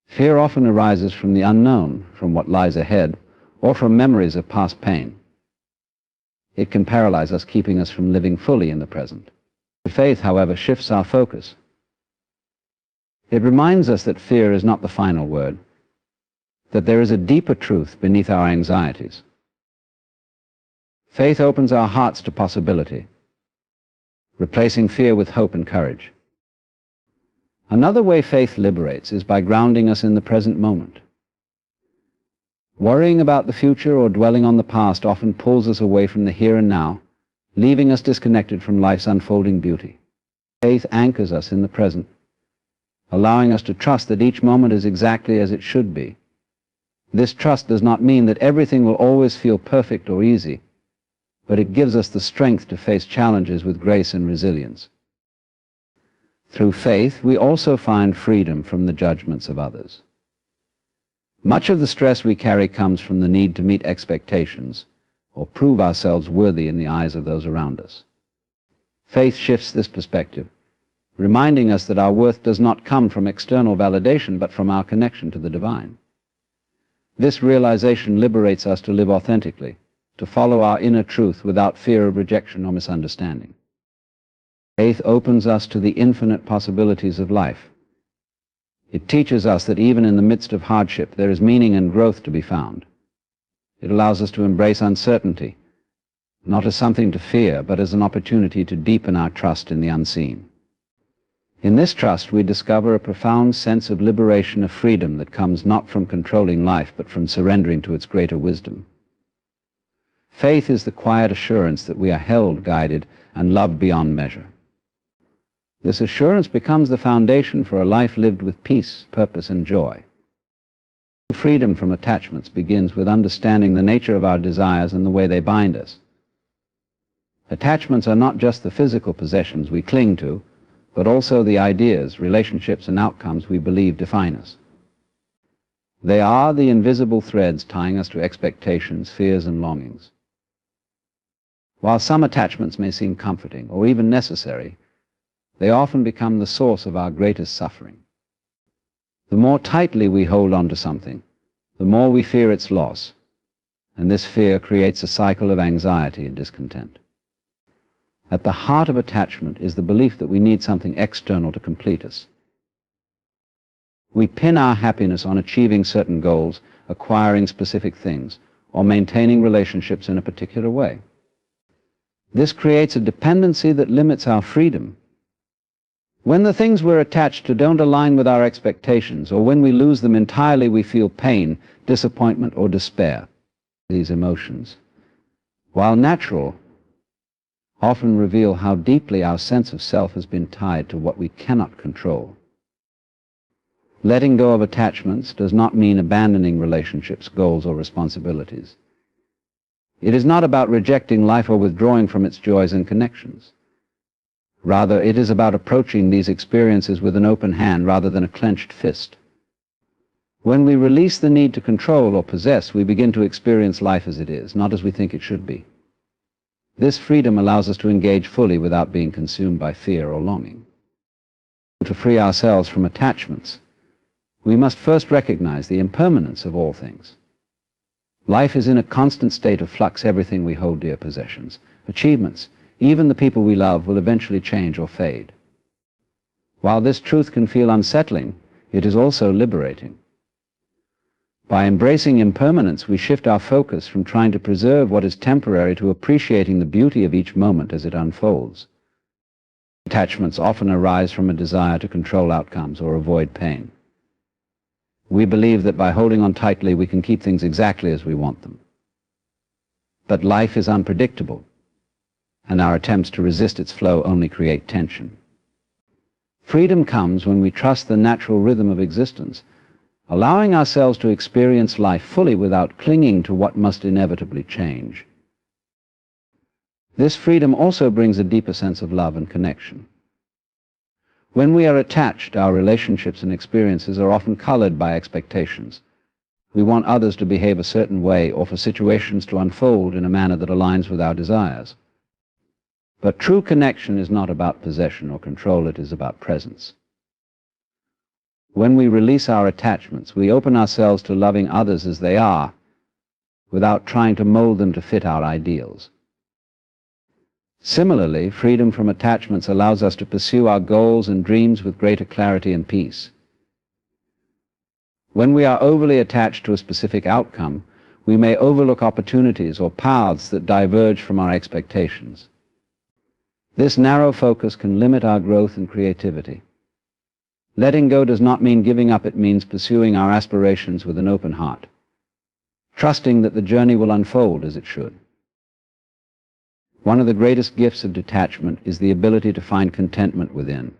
S1: Fear often arises from the unknown, from what lies ahead, or from memories of past pain. It can paralyze us, keeping us from living fully in the present. Faith, however, shifts our focus. It reminds us that fear is not the final word, that there is a deeper truth beneath our anxieties. Faith opens our hearts to possibility, replacing fear with hope and courage. Another way faith liberates is by grounding us in the present moment. Worrying about the future or dwelling on the past often pulls us away from the here and now, leaving us disconnected from life's unfolding beauty. Faith anchors us in the present, allowing us to trust that each moment is exactly as it should be. This trust does not mean that everything will always feel perfect or easy, but it gives us the strength to face challenges with grace and resilience. Through faith, we also find freedom from the judgments of others. Much of the stress we carry comes from the need to meet expectations or prove ourselves worthy in the eyes of those around us. Faith shifts this perspective, reminding us that our worth does not come from external validation, but from our connection to the divine. This realization liberates us to live authentically, to follow our inner truth without fear of rejection or misunderstanding. Faith opens us to the infinite possibilities of life. It teaches us that even in the midst of hardship, there is meaning and growth to be found. It allows us to embrace uncertainty, not as something to fear, but as an opportunity to deepen our trust in the unseen. In this trust, we discover a profound sense of liberation, of freedom that comes not from controlling life, but from surrendering to its greater wisdom. Faith is the quiet assurance that we are held, guided, and loved beyond measure. This assurance becomes the foundation for a life lived with peace, purpose, and joy. Freedom from attachments begins with understanding the nature of our desires and the way they bind us. Attachments are not just the physical possessions we cling to, but also the ideas, relationships, and outcomes we believe define us. They are the invisible threads tying us to expectations, fears, and longings. While some attachments may seem comforting or even necessary, they often become the source of our greatest suffering. The more tightly we hold on to something, the more we fear its loss, and this fear creates a cycle of anxiety and discontent. At the heart of attachment is the belief that we need something external to complete us. We pin our happiness on achieving certain goals, acquiring specific things, or maintaining relationships in a particular way. This creates a dependency that limits our freedom. When the things we're attached to don't align with our expectations, or when we lose them entirely, we feel pain, disappointment, or despair. These emotions, while natural, often reveal how deeply our sense of self has been tied to what we cannot control. Letting go of attachments does not mean abandoning relationships, goals, or responsibilities. It is not about rejecting life or withdrawing from its joys and connections. Rather, it is about approaching these experiences with an open hand rather than a clenched fist. When we release the need to control or possess, we begin to experience life as it is, not as we think it should be. This freedom allows us to engage fully without being consumed by fear or longing. To free ourselves from attachments, we must first recognize the impermanence of all things. Life is in a constant state of flux. Everything we hold dear, possessions, achievements, even the people we love, will eventually change or fade. While this truth can feel unsettling, it is also liberating. By embracing impermanence, we shift our focus from trying to preserve what is temporary to appreciating the beauty of each moment as it unfolds. Attachments often arise from a desire to control outcomes or avoid pain. We believe that by holding on tightly, we can keep things exactly as we want them. But life is unpredictable, and our attempts to resist its flow only create tension. Freedom comes when we trust the natural rhythm of existence, allowing ourselves to experience life fully without clinging to what must inevitably change. This freedom also brings a deeper sense of love and connection. When we are attached, our relationships and experiences are often colored by expectations. We want others to behave a certain way or for situations to unfold in a manner that aligns with our desires. But true connection is not about possession or control, it is about presence. When we release our attachments, we open ourselves to loving others as they are, without trying to mold them to fit our ideals. Similarly, freedom from attachments allows us to pursue our goals and dreams with greater clarity and peace. When we are overly attached to a specific outcome, we may overlook opportunities or paths that diverge from our expectations. This narrow focus can limit our growth and creativity. Letting go does not mean giving up, it means pursuing our aspirations with an open heart, trusting that the journey will unfold as it should. One of the greatest gifts of detachment is the ability to find contentment within.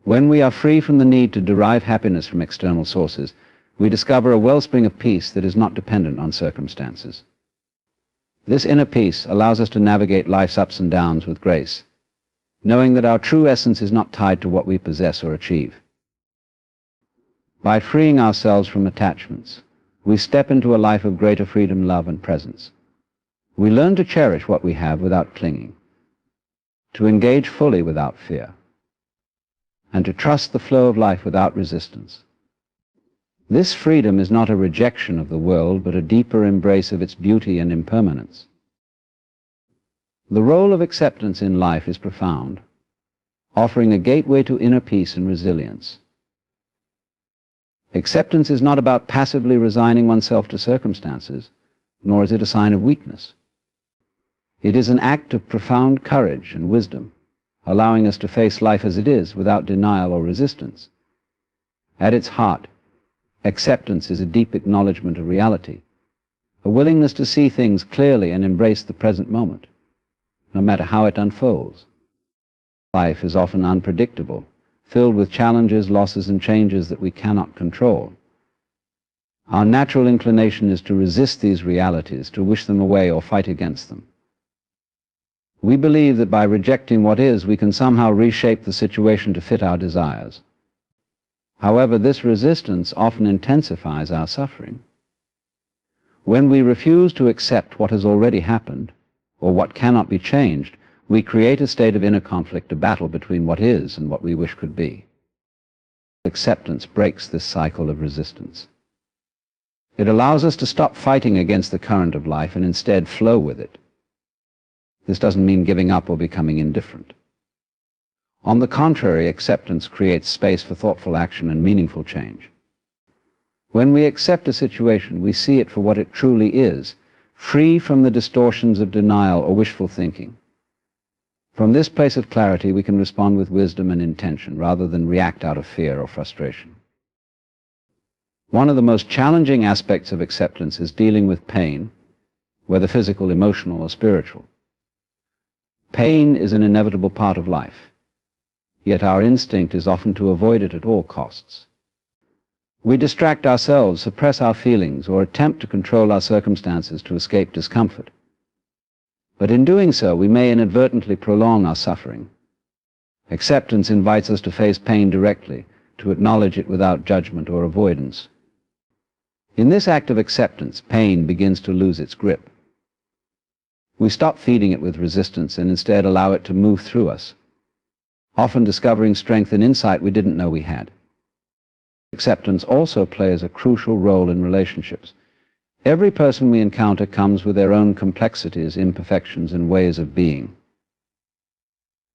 S1: When we are free from the need to derive happiness from external sources, we discover a wellspring of peace that is not dependent on circumstances. This inner peace allows us to navigate life's ups and downs with grace, knowing that our true essence is not tied to what we possess or achieve. By freeing ourselves from attachments, we step into a life of greater freedom, love, and presence. We learn to cherish what we have without clinging, to engage fully without fear, and to trust the flow of life without resistance. This freedom is not a rejection of the world, but a deeper embrace of its beauty and impermanence. The role of acceptance in life is profound, offering a gateway to inner peace and resilience. Acceptance is not about passively resigning oneself to circumstances, nor is it a sign of weakness. It is an act of profound courage and wisdom, allowing us to face life as it is without denial or resistance. At its heart, acceptance is a deep acknowledgement of reality, a willingness to see things clearly and embrace the present moment, no matter how it unfolds. Life is often unpredictable, filled with challenges, losses, and changes that we cannot control. Our natural inclination is to resist these realities, to wish them away or fight against them. We believe that by rejecting what is, we can somehow reshape the situation to fit our desires. However, this resistance often intensifies our suffering. When we refuse to accept what has already happened, or what cannot be changed, we create a state of inner conflict, a battle between what is and what we wish could be. Acceptance breaks this cycle of resistance. It allows us to stop fighting against the current of life and instead flow with it. This doesn't mean giving up or becoming indifferent. On the contrary, acceptance creates space for thoughtful action and meaningful change. When we accept a situation, we see it for what it truly is, free from the distortions of denial or wishful thinking. From this place of clarity, we can respond with wisdom and intention rather than react out of fear or frustration. One of the most challenging aspects of acceptance is dealing with pain, whether physical, emotional, or spiritual. Pain is an inevitable part of life, yet our instinct is often to avoid it at all costs. We distract ourselves, suppress our feelings, or attempt to control our circumstances to escape discomfort. But in doing so, we may inadvertently prolong our suffering. Acceptance invites us to face pain directly, to acknowledge it without judgment or avoidance. In this act of acceptance, pain begins to lose its grip. We stop feeding it with resistance and instead allow it to move through us, often discovering strength and insight we didn't know we had. Acceptance also plays a crucial role in relationships. Every person we encounter comes with their own complexities, imperfections, and ways of being.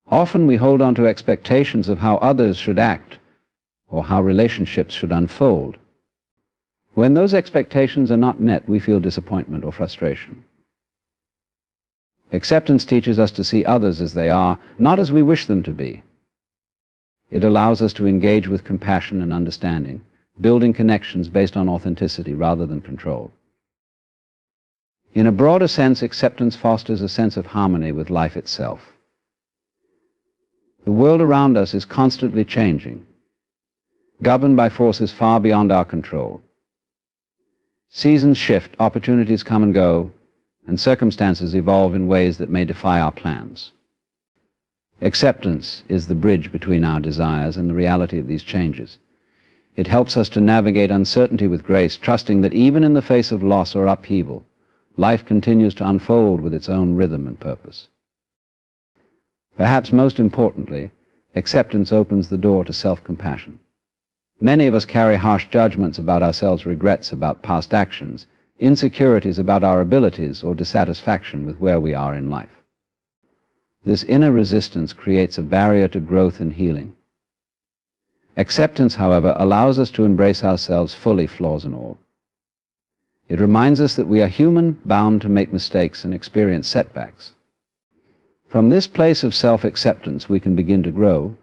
S1: Often we hold on to expectations of how others should act or how relationships should unfold. When those expectations are not met, we feel disappointment or frustration. Acceptance teaches us to see others as they are, not as we wish them to be. It allows us to engage with compassion and understanding, building connections based on authenticity rather than control. In a broader sense, acceptance fosters a sense of harmony with life itself. The world around us is constantly changing, governed by forces far beyond our control. Seasons shift, opportunities come and go, and circumstances evolve in ways that may defy our plans. Acceptance is the bridge between our desires and the reality of these changes. It helps us to navigate uncertainty with grace, trusting that even in the face of loss or upheaval, life continues to unfold with its own rhythm and purpose. Perhaps most importantly, acceptance opens the door to self-compassion. Many of us carry harsh judgments about ourselves, regrets about past actions, insecurities about our abilities, or dissatisfaction with where we are in life. This inner resistance creates a barrier to growth and healing. Acceptance, however, allows us to embrace ourselves fully, flaws and all. It reminds us that we are human, bound to make mistakes and experience setbacks. From this place of self-acceptance, we can begin to grow,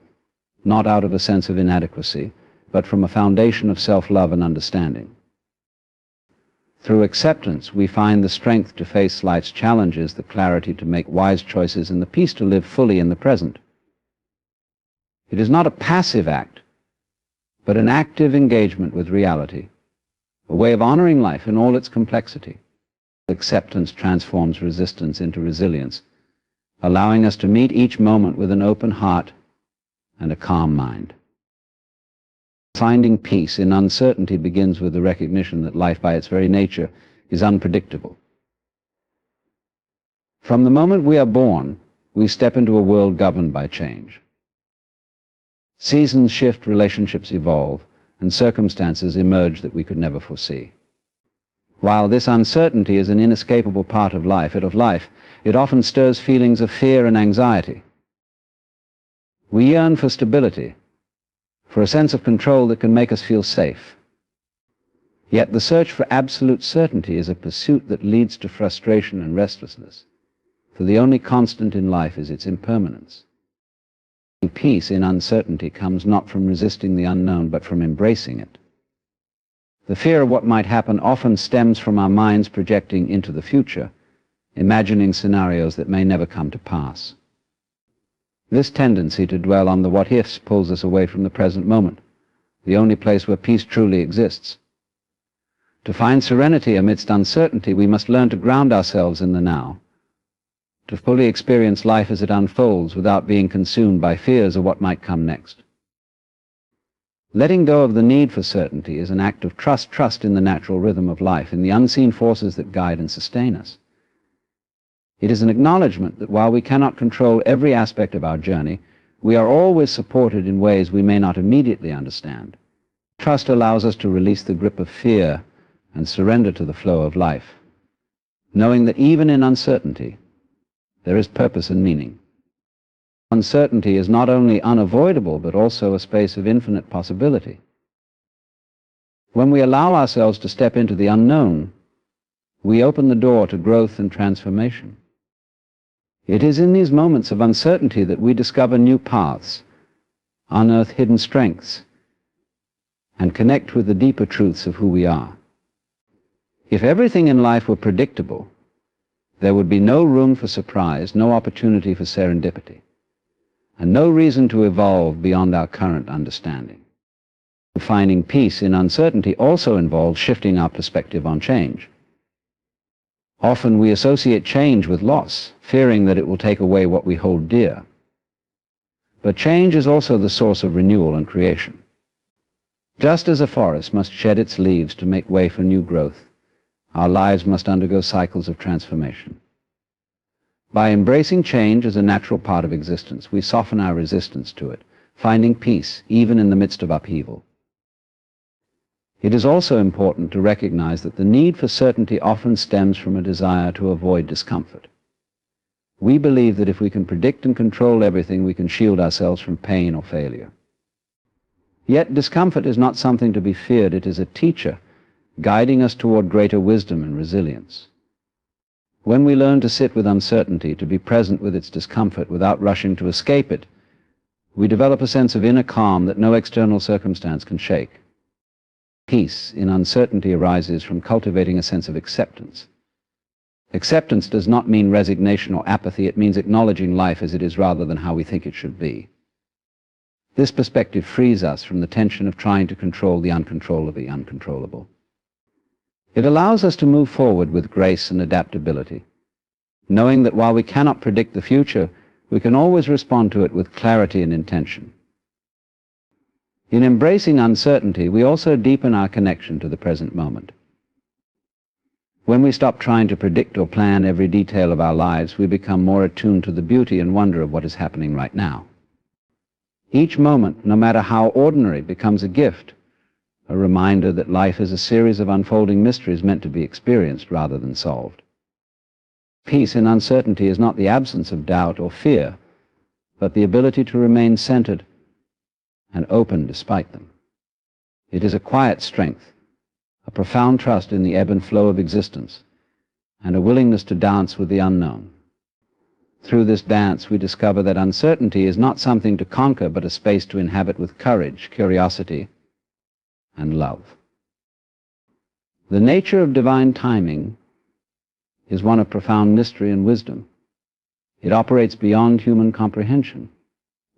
S1: not out of a sense of inadequacy, but from a foundation of self-love and understanding. Through acceptance, we find the strength to face life's challenges, the clarity to make wise choices, and the peace to live fully in the present. It is not a passive act, but an active engagement with reality, a way of honoring life in all its complexity. Acceptance transforms resistance into resilience, allowing us to meet each moment with an open heart and a calm mind. Finding peace in uncertainty begins with the recognition that life by its very nature is unpredictable. From the moment we are born, we step into a world governed by change. Seasons shift, relationships evolve, and circumstances emerge that we could never foresee. While this uncertainty is an inescapable part of life, it often stirs feelings of fear and anxiety. We yearn for stability, for a sense of control that can make us feel safe. Yet the search for absolute certainty is a pursuit that leads to frustration and restlessness, for the only constant in life is its impermanence. Peace in uncertainty comes not from resisting the unknown, but from embracing it. The fear of what might happen often stems from our minds projecting into the future, imagining scenarios that may never come to pass. This tendency to dwell on the what-ifs pulls us away from the present moment, the only place where peace truly exists. To find serenity amidst uncertainty, we must learn to ground ourselves in the now, to fully experience life as it unfolds without being consumed by fears of what might come next. Letting go of the need for certainty is an act of trust in the natural rhythm of life, in the unseen forces that guide and sustain us. It is an acknowledgement that while we cannot control every aspect of our journey, we are always supported in ways we may not immediately understand. Trust allows us to release the grip of fear and surrender to the flow of life, knowing that even in uncertainty, there is purpose and meaning. Uncertainty is not only unavoidable, but also a space of infinite possibility. When we allow ourselves to step into the unknown, we open the door to growth and transformation. It is in these moments of uncertainty that we discover new paths, unearth hidden strengths, and connect with the deeper truths of who we are. If everything in life were predictable, there would be no room for surprise, no opportunity for serendipity, and no reason to evolve beyond our current understanding. Finding peace in uncertainty also involves shifting our perspective on change. Often we associate change with loss, fearing that it will take away what we hold dear. But change is also the source of renewal and creation. Just as a forest must shed its leaves to make way for new growth, our lives must undergo cycles of transformation. By embracing change as a natural part of existence, we soften our resistance to it, finding peace even in the midst of upheaval. It is also important to recognize that the need for certainty often stems from a desire to avoid discomfort. We believe that if we can predict and control everything, we can shield ourselves from pain or failure. Yet discomfort is not something to be feared. It is a teacher, guiding us toward greater wisdom and resilience. When we learn to sit with uncertainty, to be present with its discomfort without rushing to escape it, we develop a sense of inner calm that no external circumstance can shake. Peace in uncertainty arises from cultivating a sense of acceptance. Acceptance does not mean resignation or apathy. It means acknowledging life as it is rather than how we think it should be. This perspective frees us from the tension of trying to control the uncontrollable. It allows us to move forward with grace and adaptability, knowing that while we cannot predict the future, we can always respond to it with clarity and intention. In embracing uncertainty, we also deepen our connection to the present moment. When we stop trying to predict or plan every detail of our lives, we become more attuned to the beauty and wonder of what is happening right now. Each moment, no matter how ordinary, becomes a gift, a reminder that life is a series of unfolding mysteries meant to be experienced rather than solved. Peace in uncertainty is not the absence of doubt or fear, but the ability to remain centered and open despite them. It is a quiet strength, a profound trust in the ebb and flow of existence, and a willingness to dance with the unknown. Through this dance, we discover that uncertainty is not something to conquer, but a space to inhabit with courage, curiosity, and love. The nature of divine timing is one of profound mystery and wisdom. It operates beyond human comprehension,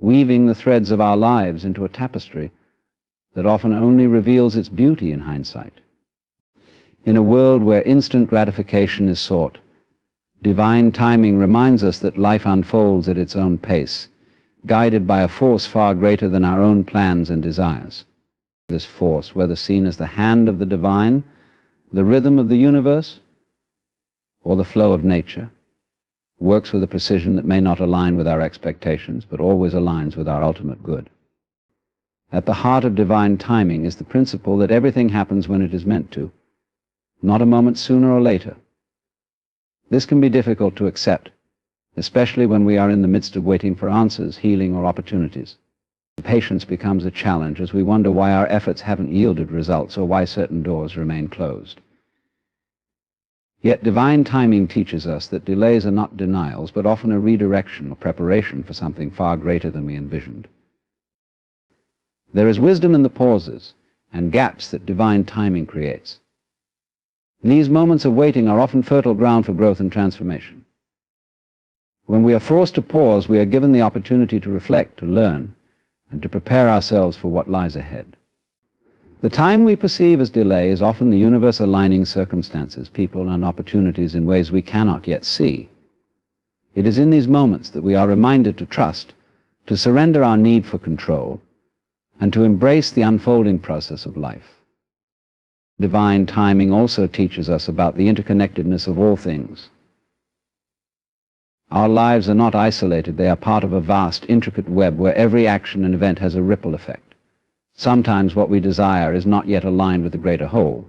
S1: weaving the threads of our lives into a tapestry that often only reveals its beauty in hindsight. In a world where instant gratification is sought, divine timing reminds us that life unfolds at its own pace, guided by a force far greater than our own plans and desires. This force, whether seen as the hand of the divine, the rhythm of the universe, or the flow of nature, works with a precision that may not align with our expectations, but always aligns with our ultimate good. At the heart of divine timing is the principle that everything happens when it is meant to, not a moment sooner or later. This can be difficult to accept, especially when we are in the midst of waiting for answers, healing, or opportunities. Patience becomes a challenge as we wonder why our efforts haven't yielded results or why certain doors remain closed. Yet divine timing teaches us that delays are not denials, but often a redirection or preparation for something far greater than we envisioned. There is wisdom in the pauses and gaps that divine timing creates. These moments of waiting are often fertile ground for growth and transformation. When we are forced to pause, we are given the opportunity to reflect, to learn, and to prepare ourselves for what lies ahead. The time we perceive as delay is often the universe aligning circumstances, people, and opportunities in ways we cannot yet see. It is in these moments that we are reminded to trust, to surrender our need for control, and to embrace the unfolding process of life. Divine timing also teaches us about the interconnectedness of all things. Our lives are not isolated, they are part of a vast, intricate web where every action and event has a ripple effect. Sometimes what we desire is not yet aligned with the greater whole.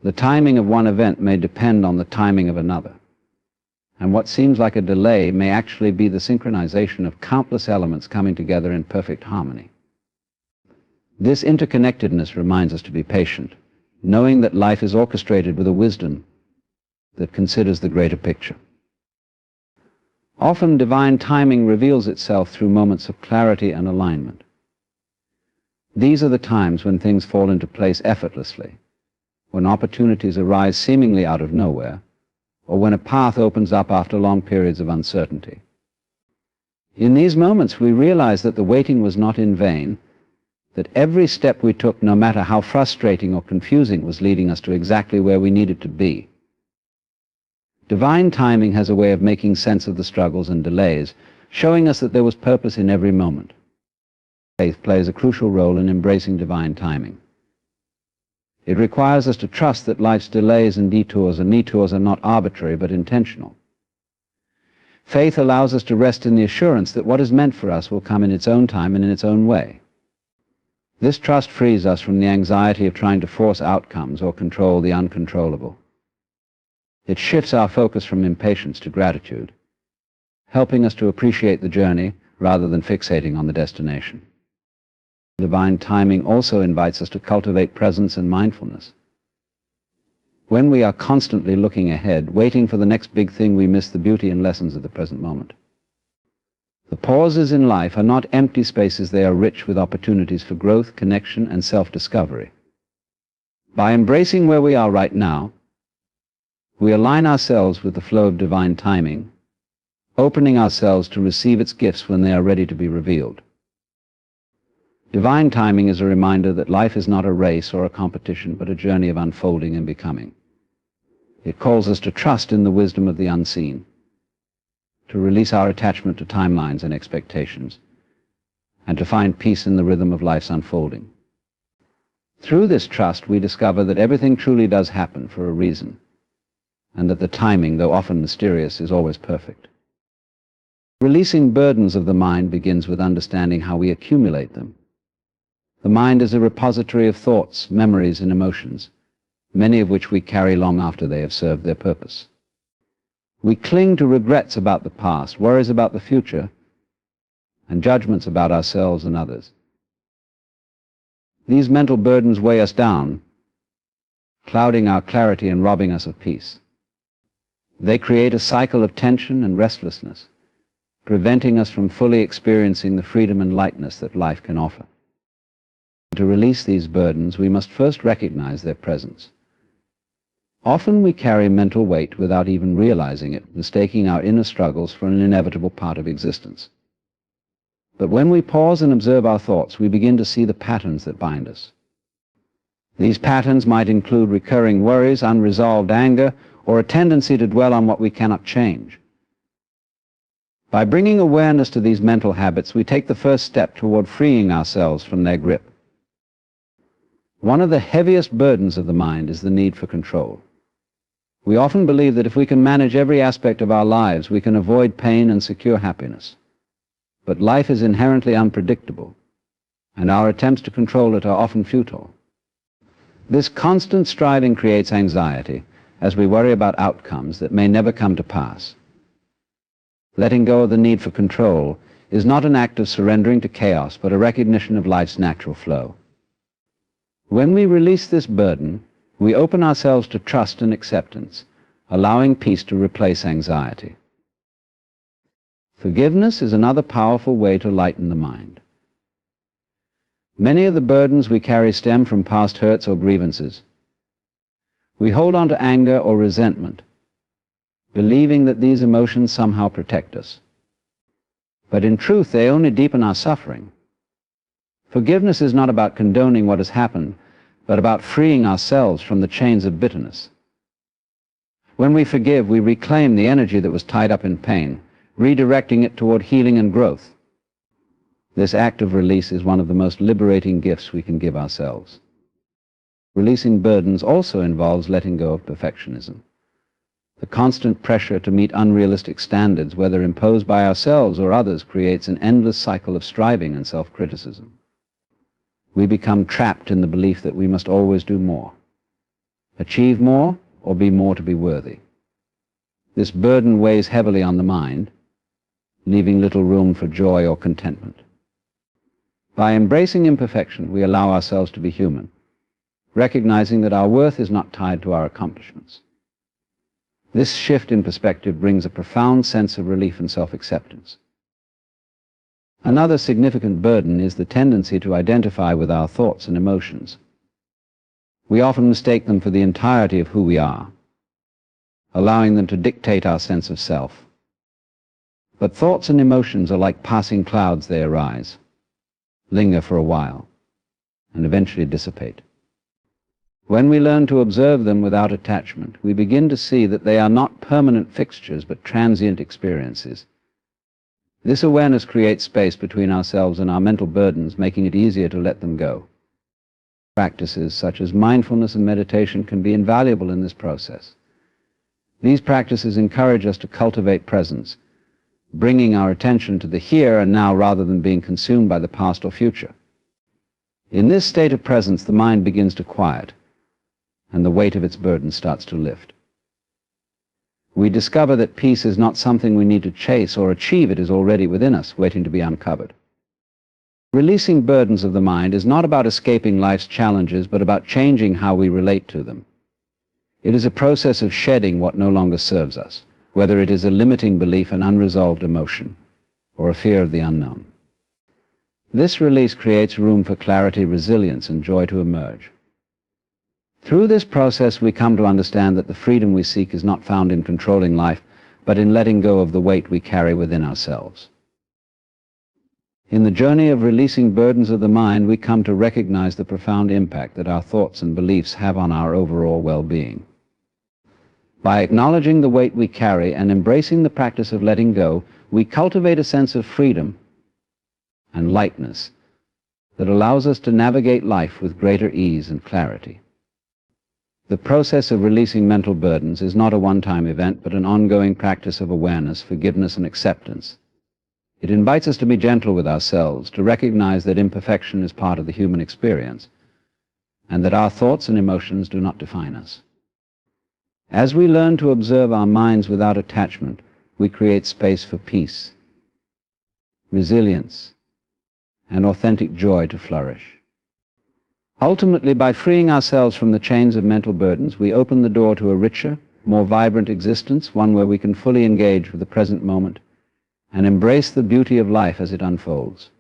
S1: The timing of one event may depend on the timing of another, and what seems like a delay may actually be the synchronization of countless elements coming together in perfect harmony. This interconnectedness reminds us to be patient, knowing that life is orchestrated with a wisdom that considers the greater picture. Often divine timing reveals itself through moments of clarity and alignment. These are the times when things fall into place effortlessly, when opportunities arise seemingly out of nowhere, or when a path opens up after long periods of uncertainty. In these moments we realize that the waiting was not in vain, that every step we took, no matter how frustrating or confusing, was leading us to exactly where we needed to be. Divine timing has a way of making sense of the struggles and delays, showing us that there was purpose in every moment. Faith plays a crucial role in embracing divine timing. It requires us to trust that life's delays and detours are not arbitrary but intentional. Faith allows us to rest in the assurance that what is meant for us will come in its own time and in its own way. This trust frees us from the anxiety of trying to force outcomes or control the uncontrollable. It shifts our focus from impatience to gratitude, helping us to appreciate the journey rather than fixating on the destination. Divine timing also invites us to cultivate presence and mindfulness. When we are constantly looking ahead, waiting for the next big thing, we miss the beauty and lessons of the present moment. The pauses in life are not empty spaces, they are rich with opportunities for growth, connection, and self-discovery. By embracing where we are right now, we align ourselves with the flow of divine timing, opening ourselves to receive its gifts when they are ready to be revealed. Divine timing is a reminder that life is not a race or a competition, but a journey of unfolding and becoming. It calls us to trust in the wisdom of the unseen, to release our attachment to timelines and expectations, and to find peace in the rhythm of life's unfolding. Through this trust, we discover that everything truly does happen for a reason, and that the timing, though often mysterious, is always perfect. Releasing burdens of the mind begins with understanding how we accumulate them. The mind is a repository of thoughts, memories, and emotions, many of which we carry long after they have served their purpose. We cling to regrets about the past, worries about the future, and judgments about ourselves and others. These mental burdens weigh us down, clouding our clarity and robbing us of peace. They create a cycle of tension and restlessness, preventing us from fully experiencing the freedom and lightness that life can offer. To release these burdens, we must first recognize their presence. Often we carry mental weight without even realizing it, mistaking our inner struggles for an inevitable part of existence. But when we pause and observe our thoughts, we begin to see the patterns that bind us. These patterns might include recurring worries, unresolved anger, or a tendency to dwell on what we cannot change. By bringing awareness to these mental habits, we take the first step toward freeing ourselves from their grip. One of the heaviest burdens of the mind is the need for control. We often believe that if we can manage every aspect of our lives, we can avoid pain and secure happiness. But life is inherently unpredictable, and our attempts to control it are often futile. This constant striving creates anxiety, as we worry about outcomes that may never come to pass. Letting go of the need for control is not an act of surrendering to chaos, but a recognition of life's natural flow. When we release this burden, we open ourselves to trust and acceptance, allowing peace to replace anxiety. Forgiveness is another powerful way to lighten the mind. Many of the burdens we carry stem from past hurts or grievances. We hold on to anger or resentment believing that these emotions somehow protect us. But in truth, they only deepen our suffering. Forgiveness is not about condoning what has happened, but about freeing ourselves from the chains of bitterness. When we forgive, we reclaim the energy that was tied up in pain, redirecting it toward healing and growth. This act of release is one of the most liberating gifts we can give ourselves. Releasing burdens also involves letting go of perfectionism. The constant pressure to meet unrealistic standards, whether imposed by ourselves or others, creates an endless cycle of striving and self-criticism. We become trapped in the belief that we must always do more, achieve more, or be more to be worthy. This burden weighs heavily on the mind, leaving little room for joy or contentment. By embracing imperfection, we allow ourselves to be human, recognizing that our worth is not tied to our accomplishments. This shift in perspective brings a profound sense of relief and self-acceptance. Another significant burden is the tendency to identify with our thoughts and emotions. We often mistake them for the entirety of who we are, allowing them to dictate our sense of self. But thoughts and emotions are like passing clouds. They arise, linger for a while, and eventually dissipate. When we learn to observe them without attachment, we begin to see that they are not permanent fixtures, but transient experiences. This awareness creates space between ourselves and our mental burdens, making it easier to let them go. Practices such as mindfulness and meditation can be invaluable in this process. These practices encourage us to cultivate presence, bringing our attention to the here and now rather than being consumed by the past or future. In this state of presence, the mind begins to quiet, and the weight of its burden starts to lift. We discover that peace is not something we need to chase or achieve. It is already within us, waiting to be uncovered. Releasing burdens of the mind is not about escaping life's challenges, but about changing how we relate to them. It is a process of shedding what no longer serves us, whether it is a limiting belief, an unresolved emotion, or a fear of the unknown. This release creates room for clarity, resilience, and joy to emerge. Through this process, we come to understand that the freedom we seek is not found in controlling life, but in letting go of the weight we carry within ourselves. In the journey of releasing burdens of the mind, we come to recognize the profound impact that our thoughts and beliefs have on our overall well-being. By acknowledging the weight we carry and embracing the practice of letting go, we cultivate a sense of freedom and lightness that allows us to navigate life with greater ease and clarity. The process of releasing mental burdens is not a one-time event, but an ongoing practice of awareness, forgiveness, and acceptance. It invites us to be gentle with ourselves, to recognize that imperfection is part of the human experience, and that our thoughts and emotions do not define us. As we learn to observe our minds without attachment, we create space for peace, resilience, and authentic joy to flourish. Ultimately, by freeing ourselves from the chains of mental burdens, we open the door to a richer, more vibrant existence, one where we can fully engage with the present moment and embrace the beauty of life as it unfolds.